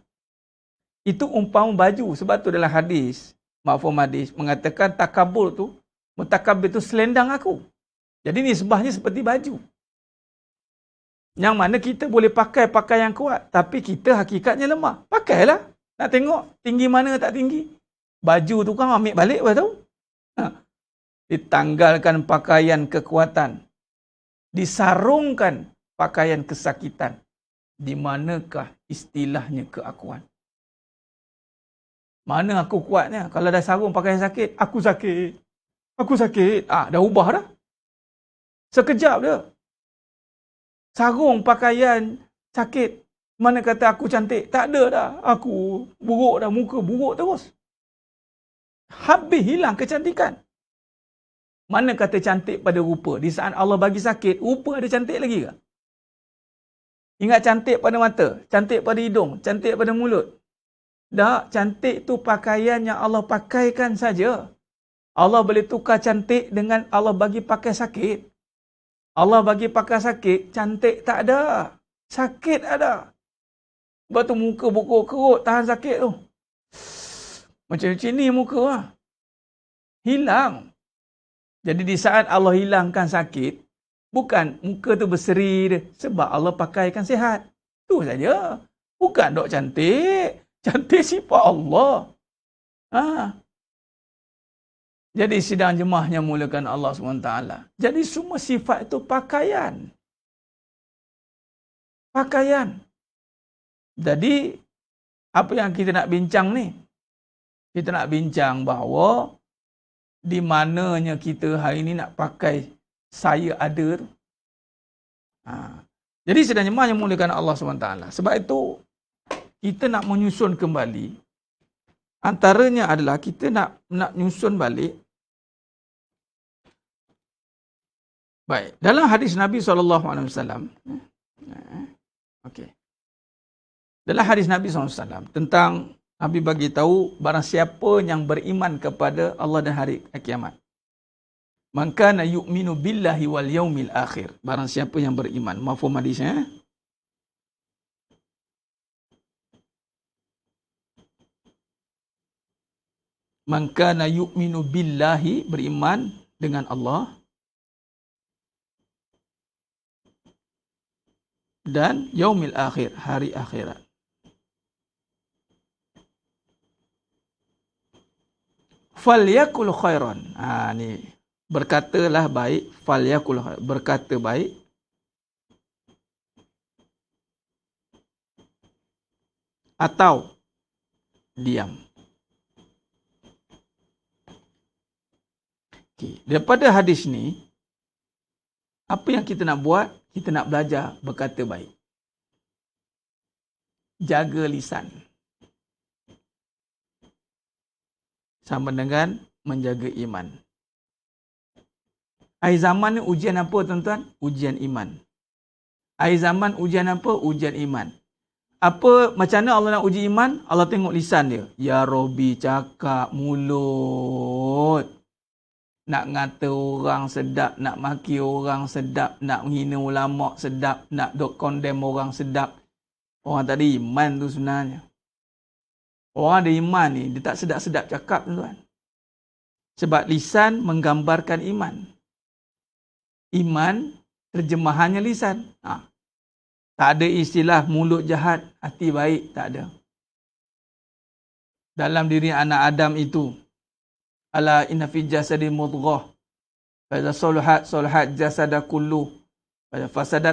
Itu umpama baju. Sebab tu dalam hadis, mafhum hadis mengatakan takabur tu, mutakabir tu selendang aku. Jadi nisbahnya seperti baju. Yang mana kita boleh pakai pakaian kuat, tapi kita hakikatnya lemah. Pakailah. Nak tengok tinggi mana tak tinggi. Baju tu kan ambil balik, apa tahu? Ditanggalkan pakaian kekuatan. Disarungkan pakaian kesakitan. Di manakah istilahnya keakuan? Mana aku kuatnya? Kalau dah sarung pakaian sakit, aku sakit. Aku sakit. Dah ubah dah. Sekejap dia. Sarung pakaian sakit. Mana kata aku cantik? Tak ada dah. Aku buruk dah. Muka buruk terus. Habis hilang kecantikan. Mana kata cantik pada rupa? Di saat Allah bagi sakit, rupa ada cantik lagi ke? Ingat cantik pada mata, cantik pada hidung, cantik pada mulut. Tak, cantik tu pakaian yang Allah pakaikan saja. Allah boleh tukar cantik dengan Allah bagi pakai sakit. Allah bagi pakai sakit, cantik tak ada. Sakit ada. Sebab tu muka bokok kerut, tahan sakit tu. Macam ni muka lah. Hilang. Jadi di saat Allah hilangkan sakit, bukan muka tu berseri dia. Sebab Allah pakaikan sihat. Tu saja. Bukan dok cantik. Cantik sifat Allah. Jadi sidang jemaah yang mulakan Allah SWT. Jadi semua sifat itu pakaian. Pakaian. Jadi, apa yang kita nak bincang ni? Kita nak bincang bahawa di mananya kita hari ni nak pakai saya ada tu. Jadi sidang jemaah yang mulakan Allah SWT. Sebab itu, kita nak menyusun kembali. Antaranya adalah kita nak nyusun balik. Baik, dalam hadis Nabi SAW, dalam hadis Nabi SAW, tentang Nabi bagi tahu barang siapa yang beriman kepada Allah dan hari kiamat. Man kana yu'minu billahi wal yaumil akhir. Barang siapa yang beriman. Mafhum hadisnya? Man kana yu'minu billahi, beriman dengan Allah, dan yaumil akhir, hari akhirat. Falyakul khairan. Ni berkatalah baik, falyakul khairan, berkata baik. Atau diam. Daripada hadis ni, apa yang kita nak buat? Kita nak belajar berkata baik. Jaga lisan. Sama dengan menjaga iman. Akhir zaman ni ujian apa tuan-tuan? Ujian iman. Akhir zaman ujian apa? Ujian iman. Macam mana Allah nak uji iman? Allah tengok lisan dia. Ya Rabbi, cakap mulut. nak ngata orang sedap, nak maki orang sedap, nak menghina ulama sedap, nak dok condemn orang sedap. Orang tak ada iman tu sebenarnya. Orang ada iman ni, dia tak sedap-sedap cakap tuan. Sebab lisan menggambarkan iman. Iman, terjemahannya lisan. Tak ada istilah mulut jahat, hati baik, tak ada. Dalam diri anak Adam itu, ala inna fi jasadi mudghah, fa idza salahat jasada kullu, fa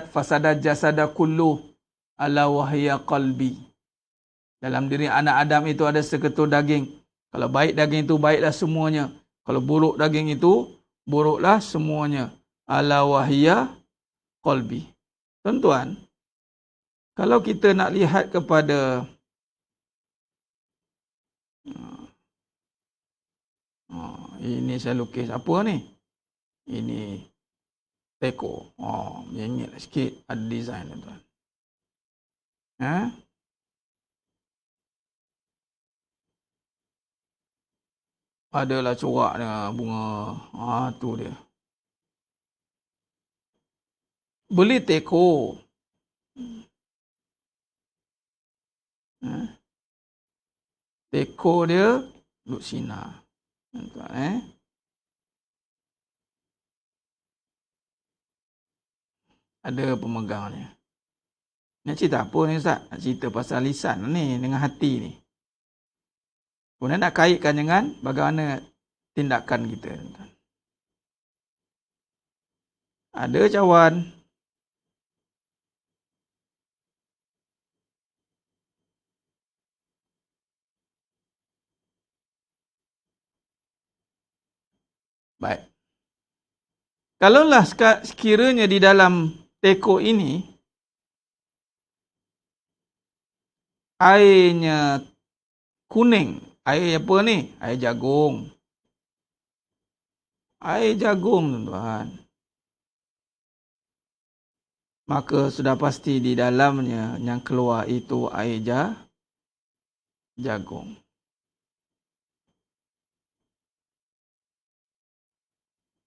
fasadat jasada kullu, ala wahya qalbi. Dalam diri anak Adam itu ada seketul daging. Kalau baik daging itu, baiklah semuanya. Kalau buruk daging itu, buruklah semuanya. Ala wahya qalbi. Tuan-tuan, kalau kita nak lihat kepada ini saya lukis apa ni? Ini teko. Menyengit sikit ada design tuan. Adalah corak dengan bunga. Tu dia. Beli teko. Teko dia duduk sinar. Ada pemegangnya. Nak cerita apa ni Ustaz? Nak cerita pasal lisan ni dengan hati ni. Kemudian nak kaitkan dengan bagaimana tindakan kita. Ada cawan. Baik. Kalaulah sekiranya di dalam teko ini, airnya kuning. Air apa ni? Air jagung. Air jagung, tuan-tuan. Maka sudah pasti di dalamnya yang keluar itu air jagung.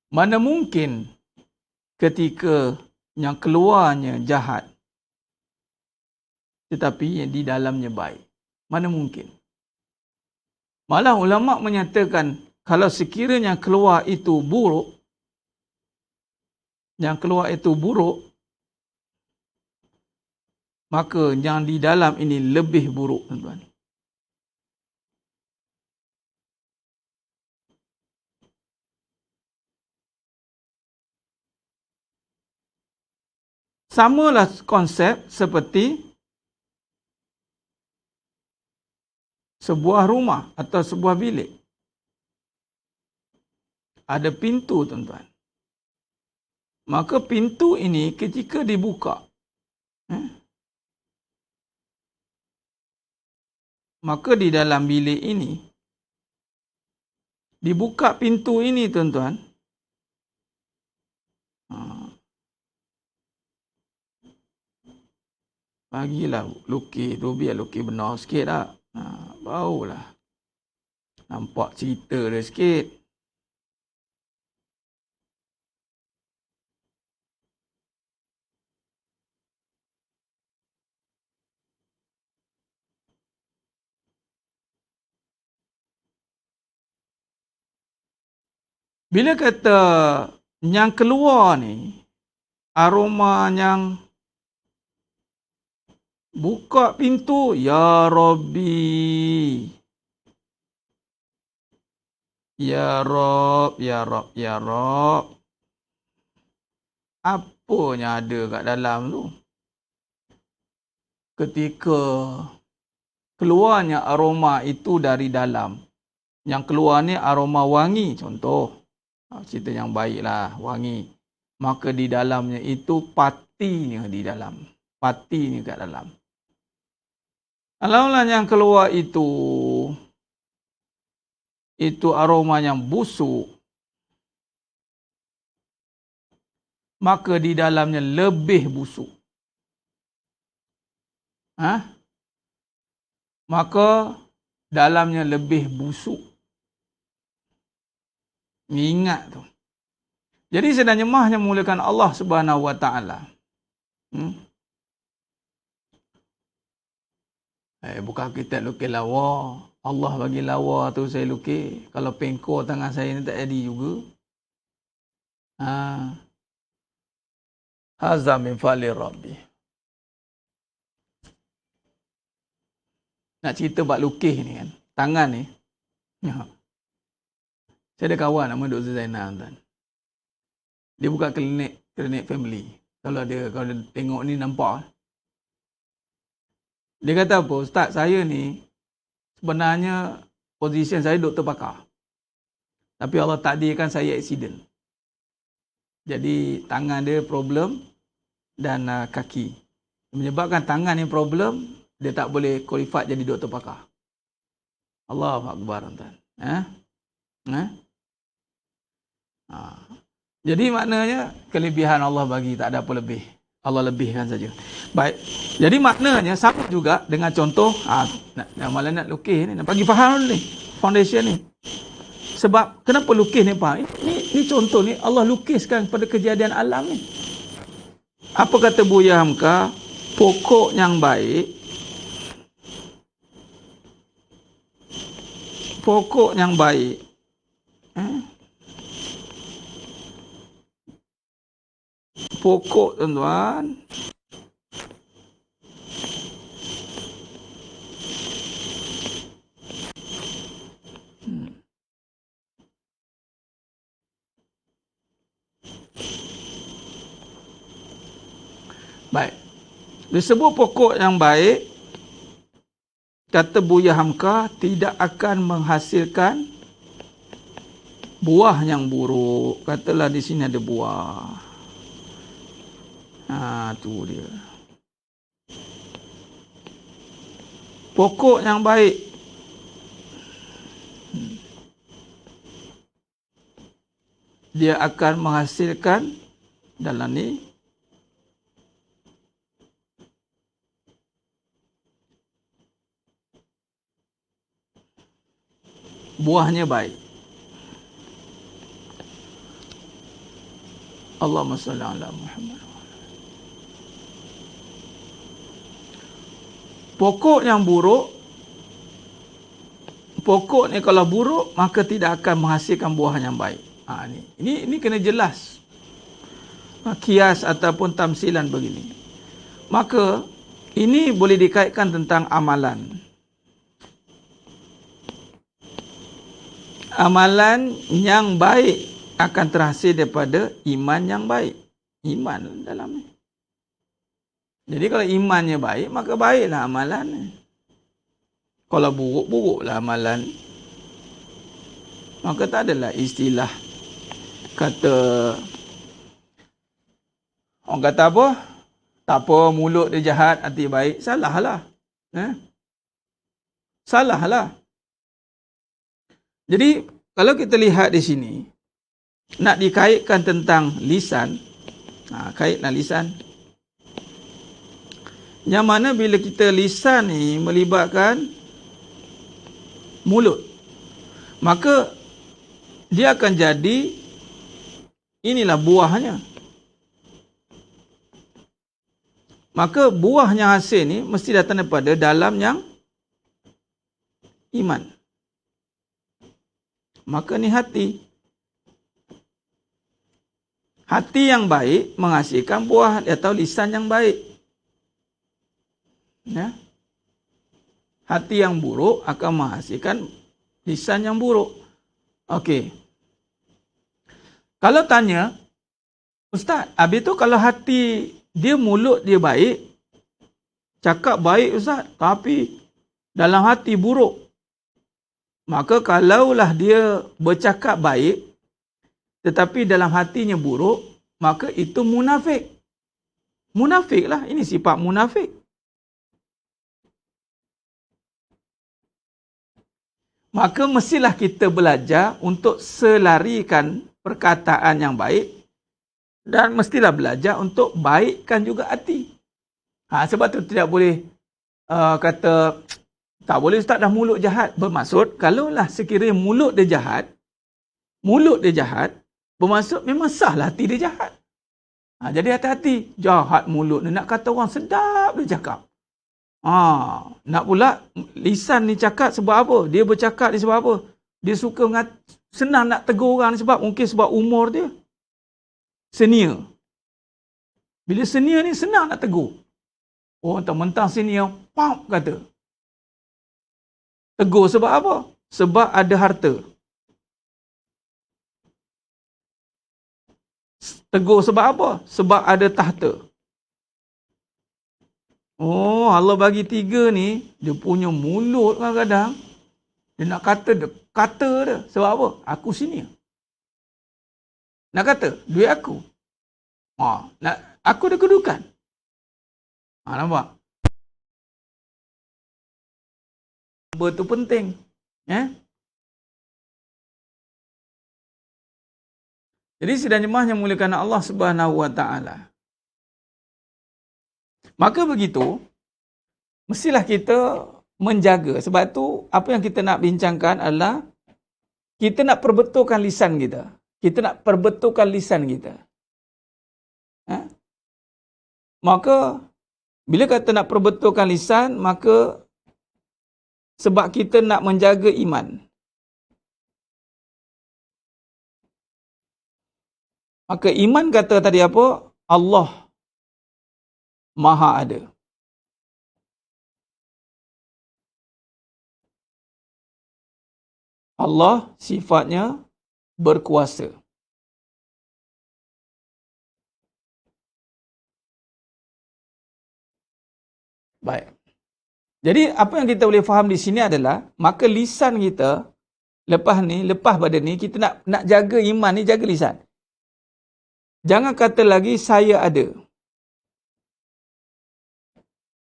Mana mungkin ketika yang keluarnya jahat, tetapi yang di dalamnya baik? Mana mungkin? Malah ulama menyatakan kalau sekiranya keluar itu buruk, maka yang di dalam ini lebih buruk, tuan-tuan. Samalah konsep seperti sebuah rumah atau sebuah bilik. Ada pintu, tuan-tuan. Maka pintu ini ketika dibuka, maka di dalam bilik ini, dibuka pintu ini, tuan-tuan, bagilah lukis tu, biar lukis benar sikit tak. Barulah nampak cerita dia sikit. Bila kata yang keluar ni, aroma yang buka pintu, Ya Rabbi. Ya Rob, Ya Rob, Ya Rob. Apa yang ada kat dalam tu? Ketika keluarnya aroma itu dari dalam. Yang keluar ni aroma wangi, contoh. Cerita yang baiklah, wangi. Maka di dalamnya itu patinya di dalam. Patinya kat dalam. Kalaulah yang keluar itu aroma yang busuk, maka di dalamnya lebih busuk. Maka dalamnya lebih busuk. Ingat tu. Jadi sebenarnya mahnya memulakan Allah Subhanahu Wa Taala. Bukan kita lukis lawa. Allah bagi lawa tu saya lukis. Kalau pengkor tangan saya ni tak jadi juga. Hazza min fali Rabbi. Nak cerita bab lukis ni kan. Tangan ni. Saya ada kawan nama Dr. Zainal tuan. Dia buka klinik family. Kalau dia tengok ni nampak. Dia kata apa? Ustaz, saya ni sebenarnya position saya doktor pakar. Tapi Allah takdirkan saya accident. Jadi tangan dia problem dan kaki. Menyebabkan tangan yang problem, dia tak boleh qualified jadi doktor pakar. Allahu Akbar tuan. Jadi maknanya kelebihan Allah bagi, tak ada apa lebih. Allah lebihkan saja. Baik. Jadi maknanya sama juga dengan contoh malah nak lukis ni, nak bagi faham ni foundation ni. Sebab kenapa lukis ni faham? Ni contoh ni Allah lukiskan pada kejadian alam ni. Apa kata Buya Hamka? Pokok yang baik, pokok yang baik, pokok tuan-tuan, baik. Disebut pokok yang baik, kata Buya Hamka, tidak akan menghasilkan buah yang buruk. Katalah di sini ada buah. Tu dia. Pokok yang baik. Dia akan menghasilkan dalam ni buahnya baik. Allahumma salli ala Muhammad. Pokok yang buruk, pokok ni kalau buruk maka tidak akan menghasilkan buah yang baik. Ini kena jelas. Kias ataupun tamsilan begini. Maka ini boleh dikaitkan tentang amalan. Amalan yang baik akan terhasil daripada iman yang baik. Iman dalam ni. Jadi kalau imannya baik, maka baiklah amalan. Kalau buruk, buruklah amalan. Maka tak adalah istilah kata, orang kata apa? Tak apa, mulut dia jahat, hati baik. Salahlah. Salahlah. Jadi, kalau kita lihat di sini, nak dikaitkan tentang lisan, kaitlah lisan. Yang mana bila kita lisan ni melibatkan mulut, maka dia akan jadi, inilah buahnya. Maka buahnya hasil ni mesti datang daripada dalam yang iman. Maka ni hati. Hati yang baik menghasilkan buah atau lisan yang baik. Ya. Hati yang buruk akan menghasilkan lisan yang buruk. Okey. Kalau tanya, Ustaz, habis tu kalau hati dia, mulut dia baik, cakap baik Ustaz, tapi dalam hati buruk. Maka kalaulah dia bercakap baik, tetapi dalam hatinya buruk, maka itu munafik. Munafiklah, ini sifat munafik. Maka mestilah kita belajar untuk selarikan perkataan yang baik dan mestilah belajar untuk baikkan juga hati. Sebab tu tidak boleh kata, tak boleh Ustaz dah mulut jahat. Bermaksud, kalaulah sekiranya mulut dia jahat, mulut dia jahat, bermaksud memang sahlah hati dia jahat. Jadi hati-hati. Jahat mulut ni. Nak kata orang sedap dia cakap. Nak pula lisan ni cakap sebab apa? Dia bercakap ni sebab apa? Dia suka senang nak tegur orang ni sebab mungkin sebab umur dia. Senior. Bila senior ni senang nak tegur. Oh, mentang-mentang senior, pop kata. Tegur sebab apa? Sebab ada harta. Tegur sebab apa? Sebab ada tahta. Oh, Allah bagi 3 ni, dia punya mulut kadang-kadang, dia nak kata dia. Sebab apa? Aku senior. Nak kata, duit aku. Aku ada kedudukan. Nampak? Itu penting. Jadi sidang jemaah yang muliakan Allah Subhanahu Wa Taala. Maka begitu, mestilah kita menjaga. Sebab tu apa yang kita nak bincangkan adalah kita nak perbetulkan lisan kita. Kita nak perbetulkan lisan kita. Maka bila kata nak perbetulkan lisan, maka sebab kita nak menjaga iman. Maka iman kata tadi apa? Allah Maha ada. Allah sifatnya berkuasa. Baik. Jadi apa yang kita boleh faham di sini adalah, maka lisan kita lepas pada ni kita nak jaga iman ni, jaga lisan. Jangan kata lagi saya ada.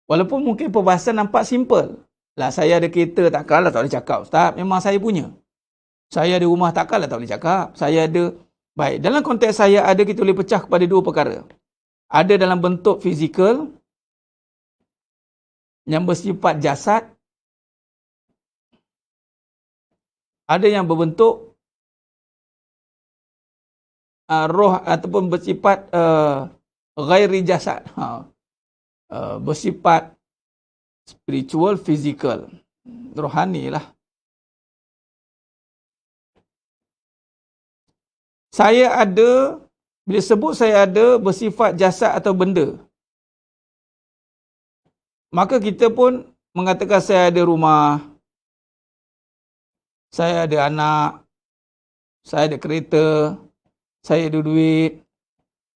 Walaupun mungkin perbahasan nampak simple. Lah saya ada kereta, takkanlah tak boleh cakap ustaz, memang saya punya. Saya ada rumah, takkanlah tak boleh cakap. Saya ada. Baik, dalam konteks saya ada, kita boleh pecah kepada 2 perkara. Ada dalam bentuk fizikal yang bersifat jasad, ada yang berbentuk roh ataupun bersifat ghairi jasad, bersifat spiritual, fizikal, rohani lah. Saya ada, bila sebut saya ada bersifat jasad atau benda, maka kita pun mengatakan saya ada rumah, saya ada anak, saya ada kereta, saya ada duit.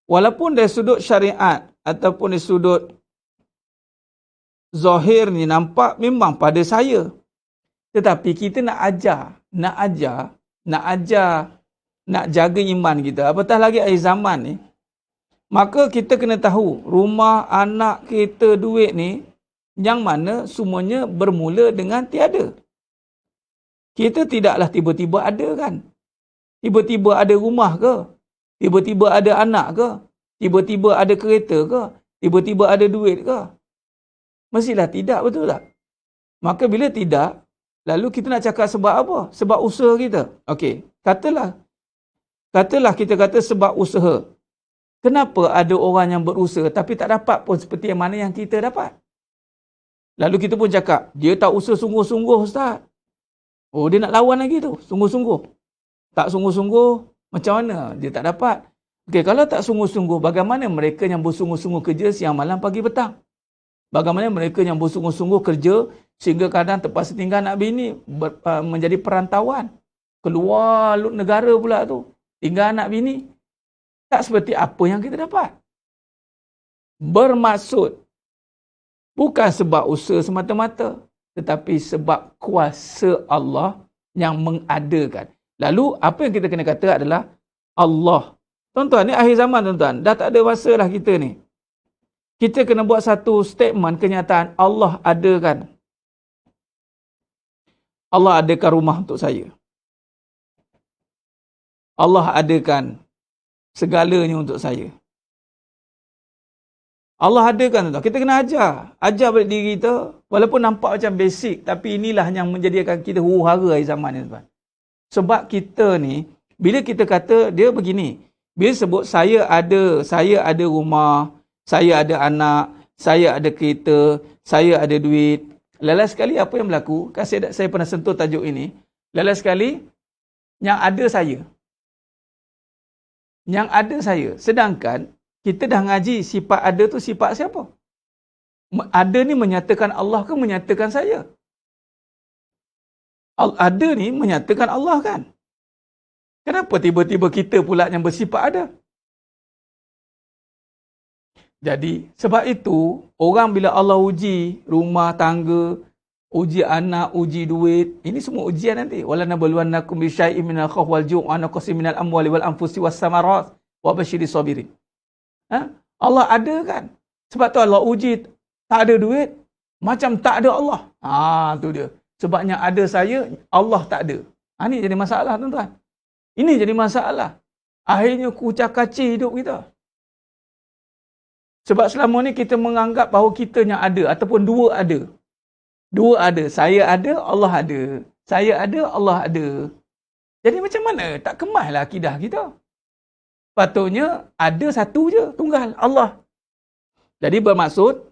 Walaupun dari sudut syariat ataupun dari sudut zahir ni nampak memang pada saya. Tetapi kita nak jaga iman kita. Apatah lagi akhir zaman ni. Maka kita kena tahu rumah, anak, kereta, duit ni yang mana semuanya bermula dengan tiada. Kita tidaklah tiba-tiba ada kan. Tiba-tiba ada rumah ke? Tiba-tiba ada anak ke? Tiba-tiba ada kereta ke? Tiba-tiba ada duit ke? Mestilah tidak, betul tak? Maka bila tidak, lalu kita nak cakap sebab apa? Sebab usaha kita. Okey, katalah kita kata sebab usaha. Kenapa ada orang yang berusaha tapi tak dapat pun seperti yang mana yang kita dapat? Lalu kita pun cakap, dia tak usaha sungguh-sungguh ustaz. Oh, dia nak lawan lagi tu, sungguh-sungguh. Tak sungguh-sungguh, macam mana dia tak dapat? Okey, kalau tak sungguh-sungguh, bagaimana mereka yang bersungguh-sungguh kerja siang malam pagi petang? Bagaimana mereka yang bersungguh-sungguh kerja sehingga kadang terpaksa tinggal anak bini menjadi perantauan. Keluar negara pula tu, tinggal anak bini. Tak seperti apa yang kita dapat. Bermaksud, bukan sebab usaha semata-mata, tetapi sebab kuasa Allah yang mengadakan. Lalu, apa yang kita kena kata adalah Allah. Tuan-tuan, ni akhir zaman tuan-tuan. Dah tak ada masa lah kita ni. Kita kena buat satu statement kenyataan. Allah adakan. Allah adakan rumah untuk saya. Allah adakan segalanya untuk saya. Allah adakan tuan. Kita kena ajar. Ajar balik diri kita. Walaupun nampak macam basic. Tapi inilah yang menjadikan kita huru-hara hari zaman ni tuan. Sebab kita ni Bila kita kata dia begini, bila sebut saya ada rumah, saya ada anak, saya ada kereta, saya ada duit. Lala sekali apa yang berlaku? Kan saya pernah sentuh tajuk ini. Lala sekali yang ada saya. Yang ada saya. Sedangkan kita dah ngaji sifat ada tu sifat siapa? Ada ni menyatakan Allah ke menyatakan saya? Ada ni menyatakan Allah kan? Kenapa tiba-tiba kita pula yang bersifat ada? Jadi, sebab itu, orang bila Allah uji rumah tangga, uji anak, uji duit, ini semua ujian nanti. Wala nabluwannakum bi syai'in minal khawfi wal ju' wa naqsin minal amwali wal anfusi was samarat wa basyiris sabirin. Allah ada kan? Sebab tu Allah uji tak ada duit, macam tak ada Allah. Tu dia. Sebabnya ada saya, Allah tak ada. Ini jadi masalah tuan-tuan. Ini jadi masalah. Akhirnya kucak-kacir hidup kita. Sebab selama ni kita menganggap bahawa kita yang ada ataupun dua ada. Dua ada. Saya ada, Allah ada. Saya ada, Allah ada. Jadi macam mana? Tak kemaslah akidah kita. Patutnya ada satu je, tunggal, Allah. Jadi bermaksud,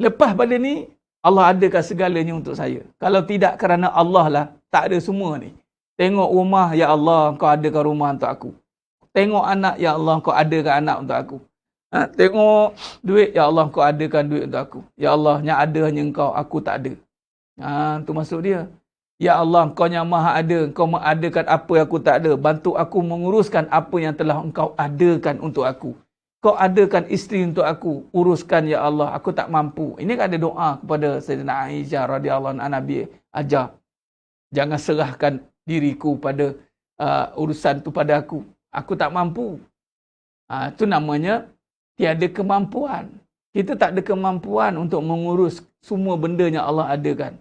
lepas pada ni, Allah adakan segalanya untuk saya. Kalau tidak kerana Allah lah, tak ada semua ni. Tengok rumah, ya Allah, kau adakan rumah untuk aku. Tengok anak, ya Allah, kau adakan anak untuk aku. Tengok duit, ya Allah, kau adakan duit untuk aku. Ya Allah, yang ada hanya engkau, aku tak ada. Tu maksud dia. Ya Allah, kau yang maha ada, kau mengadakan apa yang aku tak ada. Bantu aku menguruskan apa yang telah engkau adakan untuk aku. Kau adakan isteri untuk aku, uruskan ya Allah, aku tak mampu. Ini kan ada doa kepada Sayyidina Aisyah radhiyallahu anha, Nabi ajar. Jangan serahkan diriku pada urusan tu pada aku. Aku tak mampu. Itu namanya tiada kemampuan. Kita tak ada kemampuan untuk mengurus semua benda yang Allah adakan.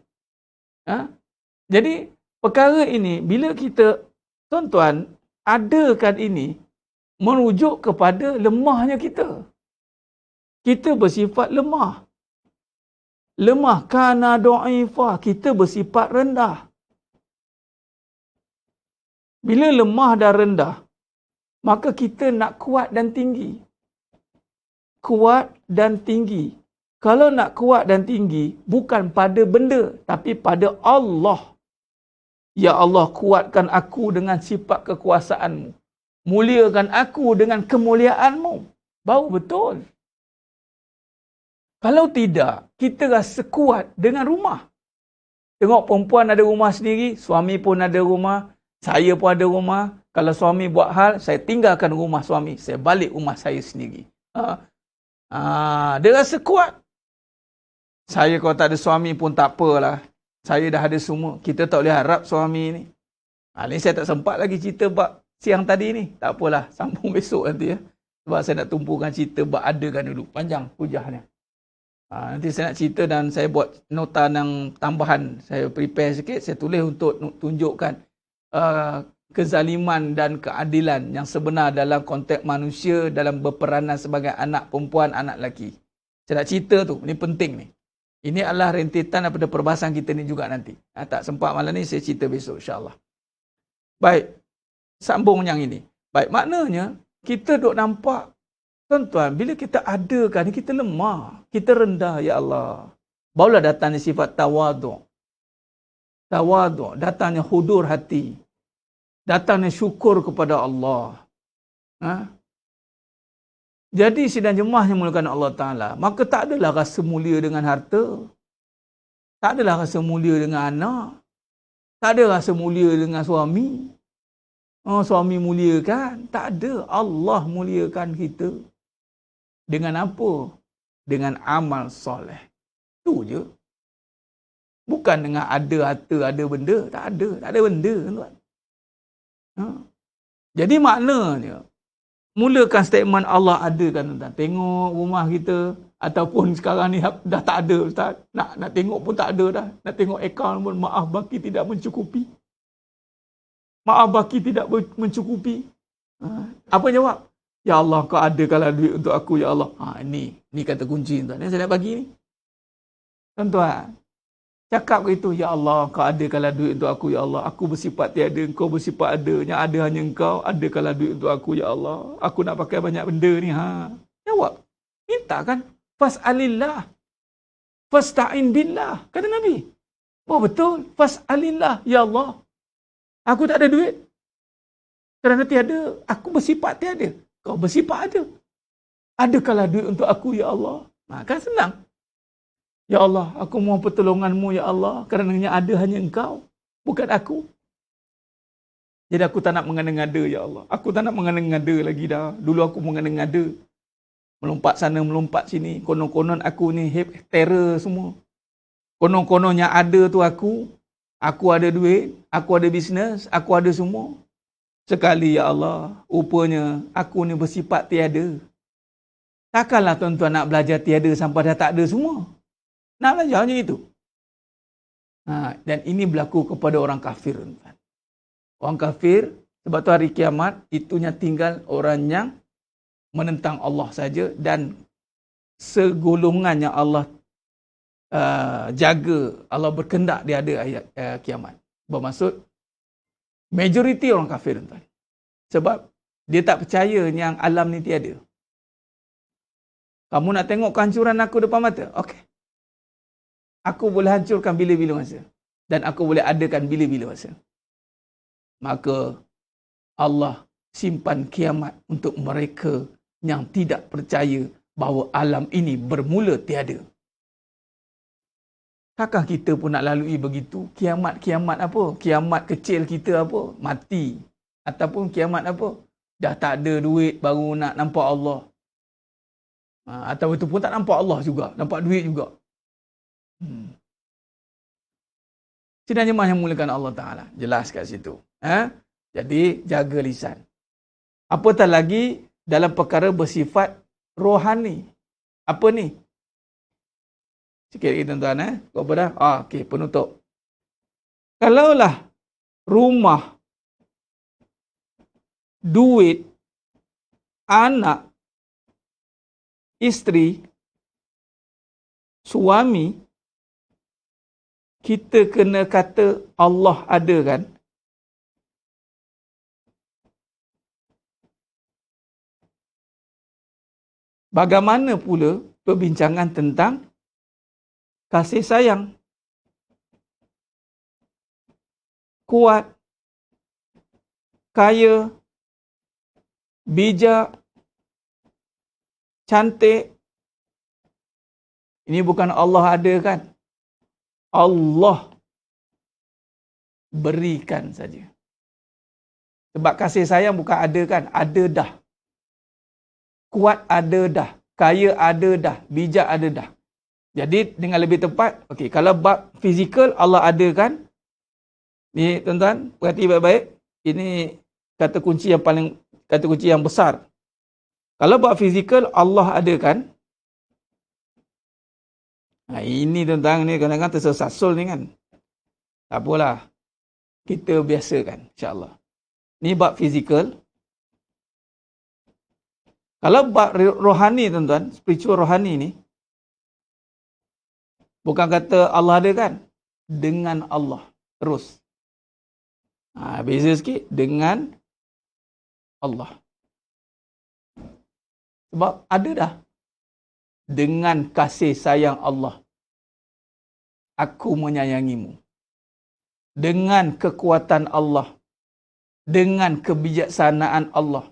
Jadi, perkara ini, bila kita, tuan-tuan, adakan ini, merujuk kepada lemahnya kita. Kita bersifat lemah. Lemah, kana do'ifah. Kita bersifat rendah. Bila lemah dan rendah, maka kita nak kuat dan tinggi. Kuat dan tinggi. Kalau nak kuat dan tinggi, bukan pada benda, tapi pada Allah. Ya Allah, kuatkan aku dengan sifat kekuasaanmu. Muliakan aku dengan kemuliaanmu. Baru betul. Kalau tidak, kita rasa kuat dengan rumah. Tengok perempuan ada rumah sendiri, suami pun ada rumah, saya pun ada rumah. Kalau suami buat hal, saya tinggalkan rumah suami, saya balik rumah saya sendiri. Dia rasa kuat. Saya kalau tak ada suami pun tak apalah. Saya dah ada semua. Kita tak boleh harap suami ni. Ini saya tak sempat lagi cerita bab siang tadi ni. Tak apalah, sambung besok nanti ya. Sebab saya nak tumpukan cerita bab adakan dulu. Panjang hujahnya. Nanti saya nak cerita dan saya buat nota yang tambahan. Saya prepare sikit, saya tulis untuk tunjukkan kezaliman dan keadilan yang sebenar dalam konteks manusia dalam berperanan sebagai anak perempuan, anak lelaki. Saya nak cerita tu, ini penting ni. Ini adalah rentetan daripada perbahasan kita ni juga nanti. Tak sempat malam ni, saya cerita besok insyaAllah. Baik, sambung yang ini. Baik, maknanya kita duk nampak, tuan-tuan, bila kita adakan, kita lemah, kita rendah, ya Allah. Barulah datangnya sifat tawaduk. Tawaduk, datangnya hudur hati. Datangnya syukur kepada Allah. Jadi sidang jemaah yang dimuliakan Allah Ta'ala, maka tak adalah rasa mulia dengan harta. Tak adalah rasa mulia dengan anak. Tak ada rasa mulia dengan suami. Suami muliakan. Tak ada. Allah muliakan kita. Dengan apa? Dengan amal soleh. Itu je. Bukan dengan ada harta, ada benda. Tak ada. Tak ada benda. Tuan. Jadi maknanya, mulakan statement Allah ada kan tuan. Tengok rumah kita ataupun sekarang ni dah tak ada Ustaz. Nak tengok pun tak ada dah. Nak tengok akaun pun maaf baki tidak mencukupi. Maaf baki tidak mencukupi. Apa jawab? Ya Allah, kau adakanlah duit untuk aku ya Allah. Ni kata kunci tuan. Yang saya nak bagi ni. Tuan-tuan. Cakap itu, ya Allah, kau adakanlah duit untuk aku, ya Allah. Aku bersifat tiada, engkau bersifat ada. Yang ada hanya engkau, adakanlah duit untuk aku, ya Allah. Aku nak pakai banyak benda ni. Jawab. Minta kan? Fas'alillah. Fasta'in billah. Kata Nabi. Oh betul. Fas'alillah, ya Allah. Aku tak ada duit. Kerana tiada. Aku bersifat tiada. Kau bersifat ada. Adakanlah duit untuk aku, ya Allah. Kan senang. Ya Allah, aku mohon pertolonganmu, ya Allah. Kerana yang ada hanya engkau. Bukan aku. Jadi aku tak nak mengada-ngada, ya Allah. Aku tak nak mengada-ngada lagi dah. Dulu aku mengada-ngada. Melompat sana, melompat sini. Konon-konon aku ni terror semua. Konon-konon yang ada tu aku. Aku ada duit. Aku ada bisnes. Aku ada semua. Sekali, ya Allah. Rupanya aku ni bersifat tiada. Takkanlah tuan-tuan nak belajar tiada sampai dah tak ada semua. Nak belajar macam itu. Dan ini berlaku kepada orang kafir. Orang kafir, sebab tu hari kiamat, itunya tinggal orang yang menentang Allah saja dan segolongan yang Allah jaga, Allah berkendak dia ada ayat kiamat. Bermaksud, majoriti orang kafir. Sebab dia tak percaya yang alam ni tiada. Kamu nak tengok kehancuran aku depan mata? Okey. Aku boleh hancurkan bila-bila masa. Dan aku boleh adakan bila-bila masa. Maka Allah simpan kiamat untuk mereka yang tidak percaya bahawa alam ini bermula tiada. Takkan kita pun nak lalui begitu? Kiamat-kiamat apa? Kiamat kecil kita apa? Mati. Ataupun kiamat apa? Dah tak ada duit baru nak nampak Allah. Atau itu pun tak nampak Allah juga. Nampak duit juga. Sidang jemaah yang mulakan Allah Ta'ala. Jelas kat situ. Jadi, jaga lisan. Apatah lagi dalam perkara bersifat rohani. Apa ni? Sikit lagi tuan-tuan. Kau apa dah? Okey, penutup. Kalaulah rumah, duit, anak, isteri, suami, kita kena kata Allah ada kan? Bagaimana pula perbincangan tentang kasih sayang? Kuat, kaya, bijak, cantik. Ini bukan Allah ada kan? Allah berikan saja. Sebab kasih sayang bukan ada kan? Ada dah. Kuat ada dah. Kaya ada dah. Bijak ada dah. Jadi dengan lebih tepat, okey, kalau bab fizikal Allah ada kan? Ni tuan-tuan, perhati baik-baik. Ini kata kunci yang besar. Kalau bab fizikal Allah ada kan? Ini tuan-tuan ni kadang-kadang tersasul ni kan. Tak apalah. Kita biasakan insya-Allah. Ni bab fizikal. Kalau bab rohani tuan-tuan, spiritual rohani ni bukan kata Allah ada kan? Dengan Allah terus. Beza sikit dengan Allah. Sebab ada dah. Dengan kasih sayang Allah, aku menyayangimu. Dengan kekuatan Allah, dengan kebijaksanaan Allah,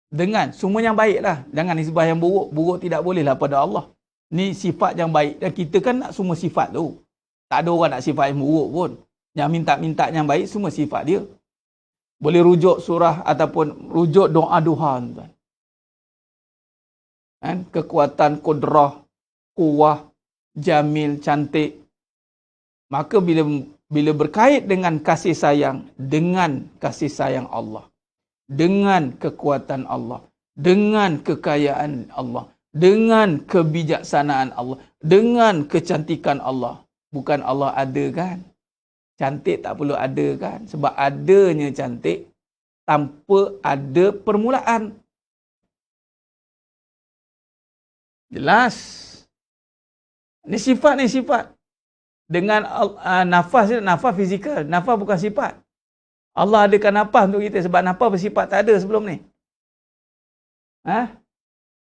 dengan semua yang baik lah. Jangan nisbah yang buruk. Buruk tidak boleh lah pada Allah. Ni sifat yang baik. Dan kita kan nak semua sifat tu. Tak ada orang nak sifat yang buruk pun. Yang minta-minta yang baik, semua sifat dia. Boleh rujuk surah ataupun rujuk doa-doa tuan. Kekuatan, kudrah, kuwah, jamil, cantik. Maka bila berkait dengan kasih sayang, dengan kasih sayang Allah, dengan kekuatan Allah, dengan kekayaan Allah, dengan kebijaksanaan Allah, dengan kecantikan Allah. Bukan Allah ada kan? Cantik tak perlu ada kan? Sebab adanya cantik tanpa ada permulaan. Jelas. Ni sifat. Dengan nafas fizikal, nafas bukan sifat. Allah adakan nafas untuk kita sebab nafas bersifat tak ada sebelum ni.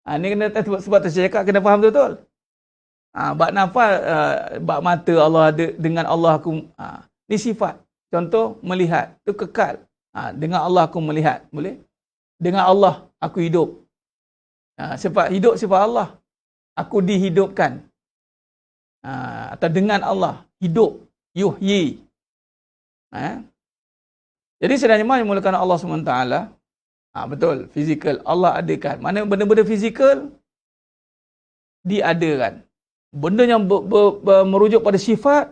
Ni kena sebab tu saya cakap kena faham betul-betul. Bak nafas, bak mata Allah ada, dengan Allah aku, ni sifat. Contoh, melihat, tu kekal. Dengan Allah aku melihat, boleh? Dengan Allah aku hidup. Sifat hidup, sifat Allah. Aku dihidupkan. Atau dengan Allah, hidup, yuhyi. Jadi sebenarnya mulakan Allah SWT, betul, fizikal, Allah adakan. Mana benda-benda fizikal, diadakan. Benda yang merujuk pada sifat,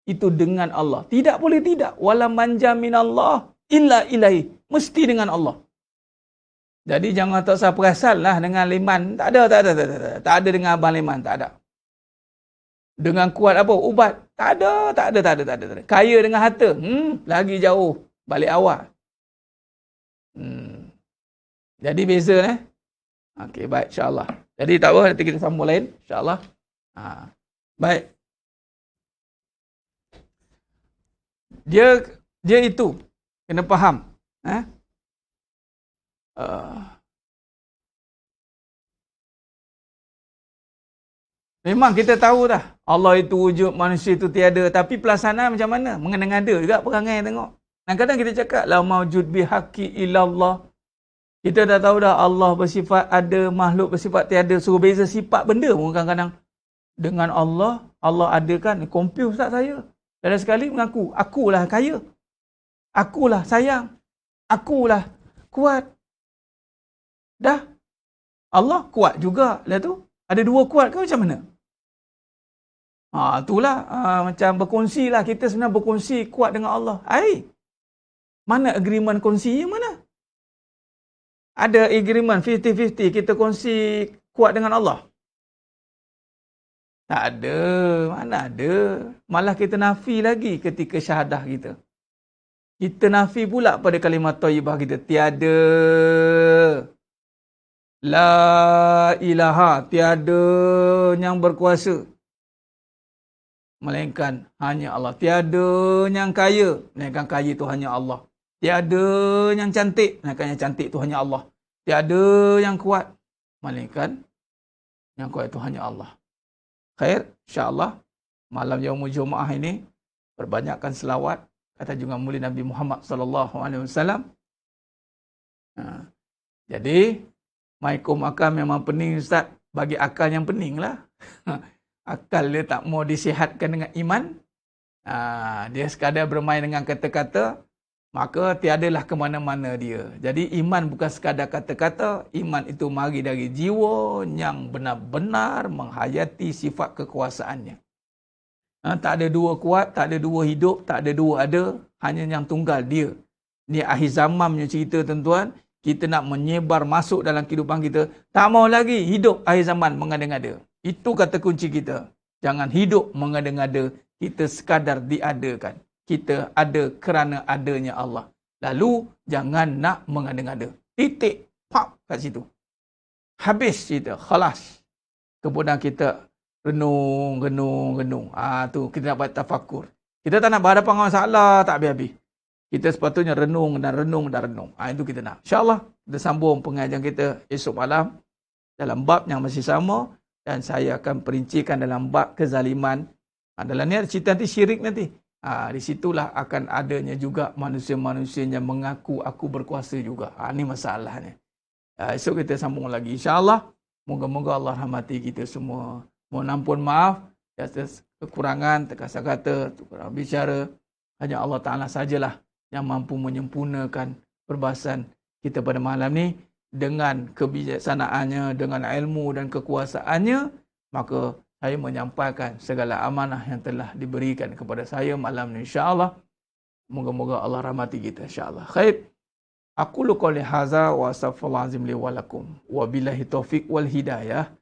itu dengan Allah. Tidak boleh tidak. Wala manja minallah illa ilaih. Mesti dengan Allah. Jadi jangan tak usah perasal lah dengan liman. Tak ada. Tak ada dengan abang liman. Tak ada. Dengan kuat apa? Ubat. Tak ada. Kaya dengan harta. Lagi jauh. Balik awal. Jadi beza Okey, baik, insyaAllah. Jadi tak apa, nanti kita sambung lain, insyaAllah. Baik. Dia itu kena faham. Memang kita tahu dah Allah itu wujud, manusia itu tiada, tapi pelaksanaan macam mana? Mengada-ngada juga perangai tengok. Kadang-kadang kita cakap la maujud bihaqqi illallah. Kita dah tahu dah Allah bersifat ada, makhluk bersifat tiada. Suruh beza sifat benda pun kadang-kadang. Dengan Allah adakan. Confuse tak saya? Dan sekali mengaku, akulah kaya. Akulah sayang. Akulah kuat. Dah. Allah kuat juga lah tu. Ada dua kuat ke macam mana? Itulah. Macam berkongsi lah. Kita sebenarnya berkongsi kuat dengan Allah. Mana agreement kongsi yang mana? Ada agreement 50-50 kita kongsi kuat dengan Allah? Tak ada. Mana ada. Malah kita nafi lagi ketika syahadah kita. Kita nafi pula pada kalimat thayyibah kita. Tiada. La ilaha. Tiada yang berkuasa. Melainkan hanya Allah. Tiada yang kaya. Melainkan kaya itu hanya Allah. Tiada yang cantik. Melainkan yang cantik itu hanya Allah. Tiada yang kuat. Melainkan yang kuat itu hanya Allah. Khair, insyaAllah. Malam Yaumul Jumaah ini, perbanyakkan selawat kata junjungan mulia Nabi Muhammad SAW. Jadi, maikum akal memang pening Ustaz. Bagi akal yang pening lah. Akal dia tak mau disihatkan dengan iman. Dia sekadar bermain dengan kata-kata. Maka tiadalah ke mana-mana dia. Jadi iman bukan sekadar kata-kata. Iman itu mari dari jiwa yang benar-benar menghayati sifat kekuasaannya. Tak ada dua kuat, tak ada dua hidup, tak ada dua ada. Hanya yang tunggal dia. Ni akhir zaman punya cerita tuan-tuan. Kita nak menyebar masuk dalam kehidupan kita. Tak mau lagi hidup akhir zaman mengada-ngada. Itu kata kunci kita. Jangan hidup mengada-ngada. Kita sekadar diadakan. Kita ada kerana adanya Allah. Lalu, jangan nak mengada-ngada. Titik. Pap kat situ. Habis cerita. Khalas. Kemudian kita renung. Tu kita nak buat tafakur. Kita tak nak berhadapan dengan masalah. Tak habis-habis. Kita sepatutnya renung. Itu kita nak. InsyaAllah, kita sambung pengajian kita esok malam. Dalam bab yang masih sama. Dan saya akan perincikan dalam bab kezaliman. Dalam ni ada cerita nanti syirik nanti. Di situlah akan adanya juga manusia-manusia yang mengaku aku berkuasa juga. Ini masalahnya. Esok kita sambung lagi. InsyaAllah. Moga-moga Allah rahmati kita semua. Mohon ampun maaf. Atas kekurangan, terkasar kata, kurang bicara. Hanya Allah Ta'ala sajalah yang mampu menyempurnakan perbahasan kita pada malam ni. Dengan kebijaksanaannya, dengan ilmu dan kekuasaannya. Maka saya menyampaikan segala amanah yang telah diberikan kepada saya malam ni, insyaAllah. Moga-moga Allah rahmati kita, insyaAllah. Khair. Aqulu qouli hadza wa astaghfirullahalazim li wa lakum. Wa billahi taufiq wal hidayah.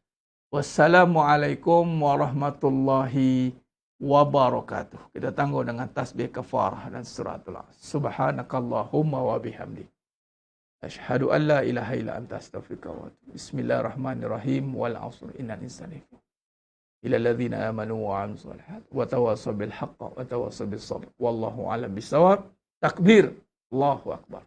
Wassalamualaikum warahmatullahi wabarakatuh. Kita tangguh dengan tasbih kafarah dan suratul As. Subhanakallahumma wa bihamdik. Asyhadu an la ilaha illa anta astaghfiruka wa atubu. Bismillahirrahmanirrahim. Wal 'asr innal insana ila alladzina amanu wa 'amilus shalihat wa tawassaw bil haqqi wa tawassaw bis sabr. Wallahu a'lam bissawab. Takbir. Allahu akbar.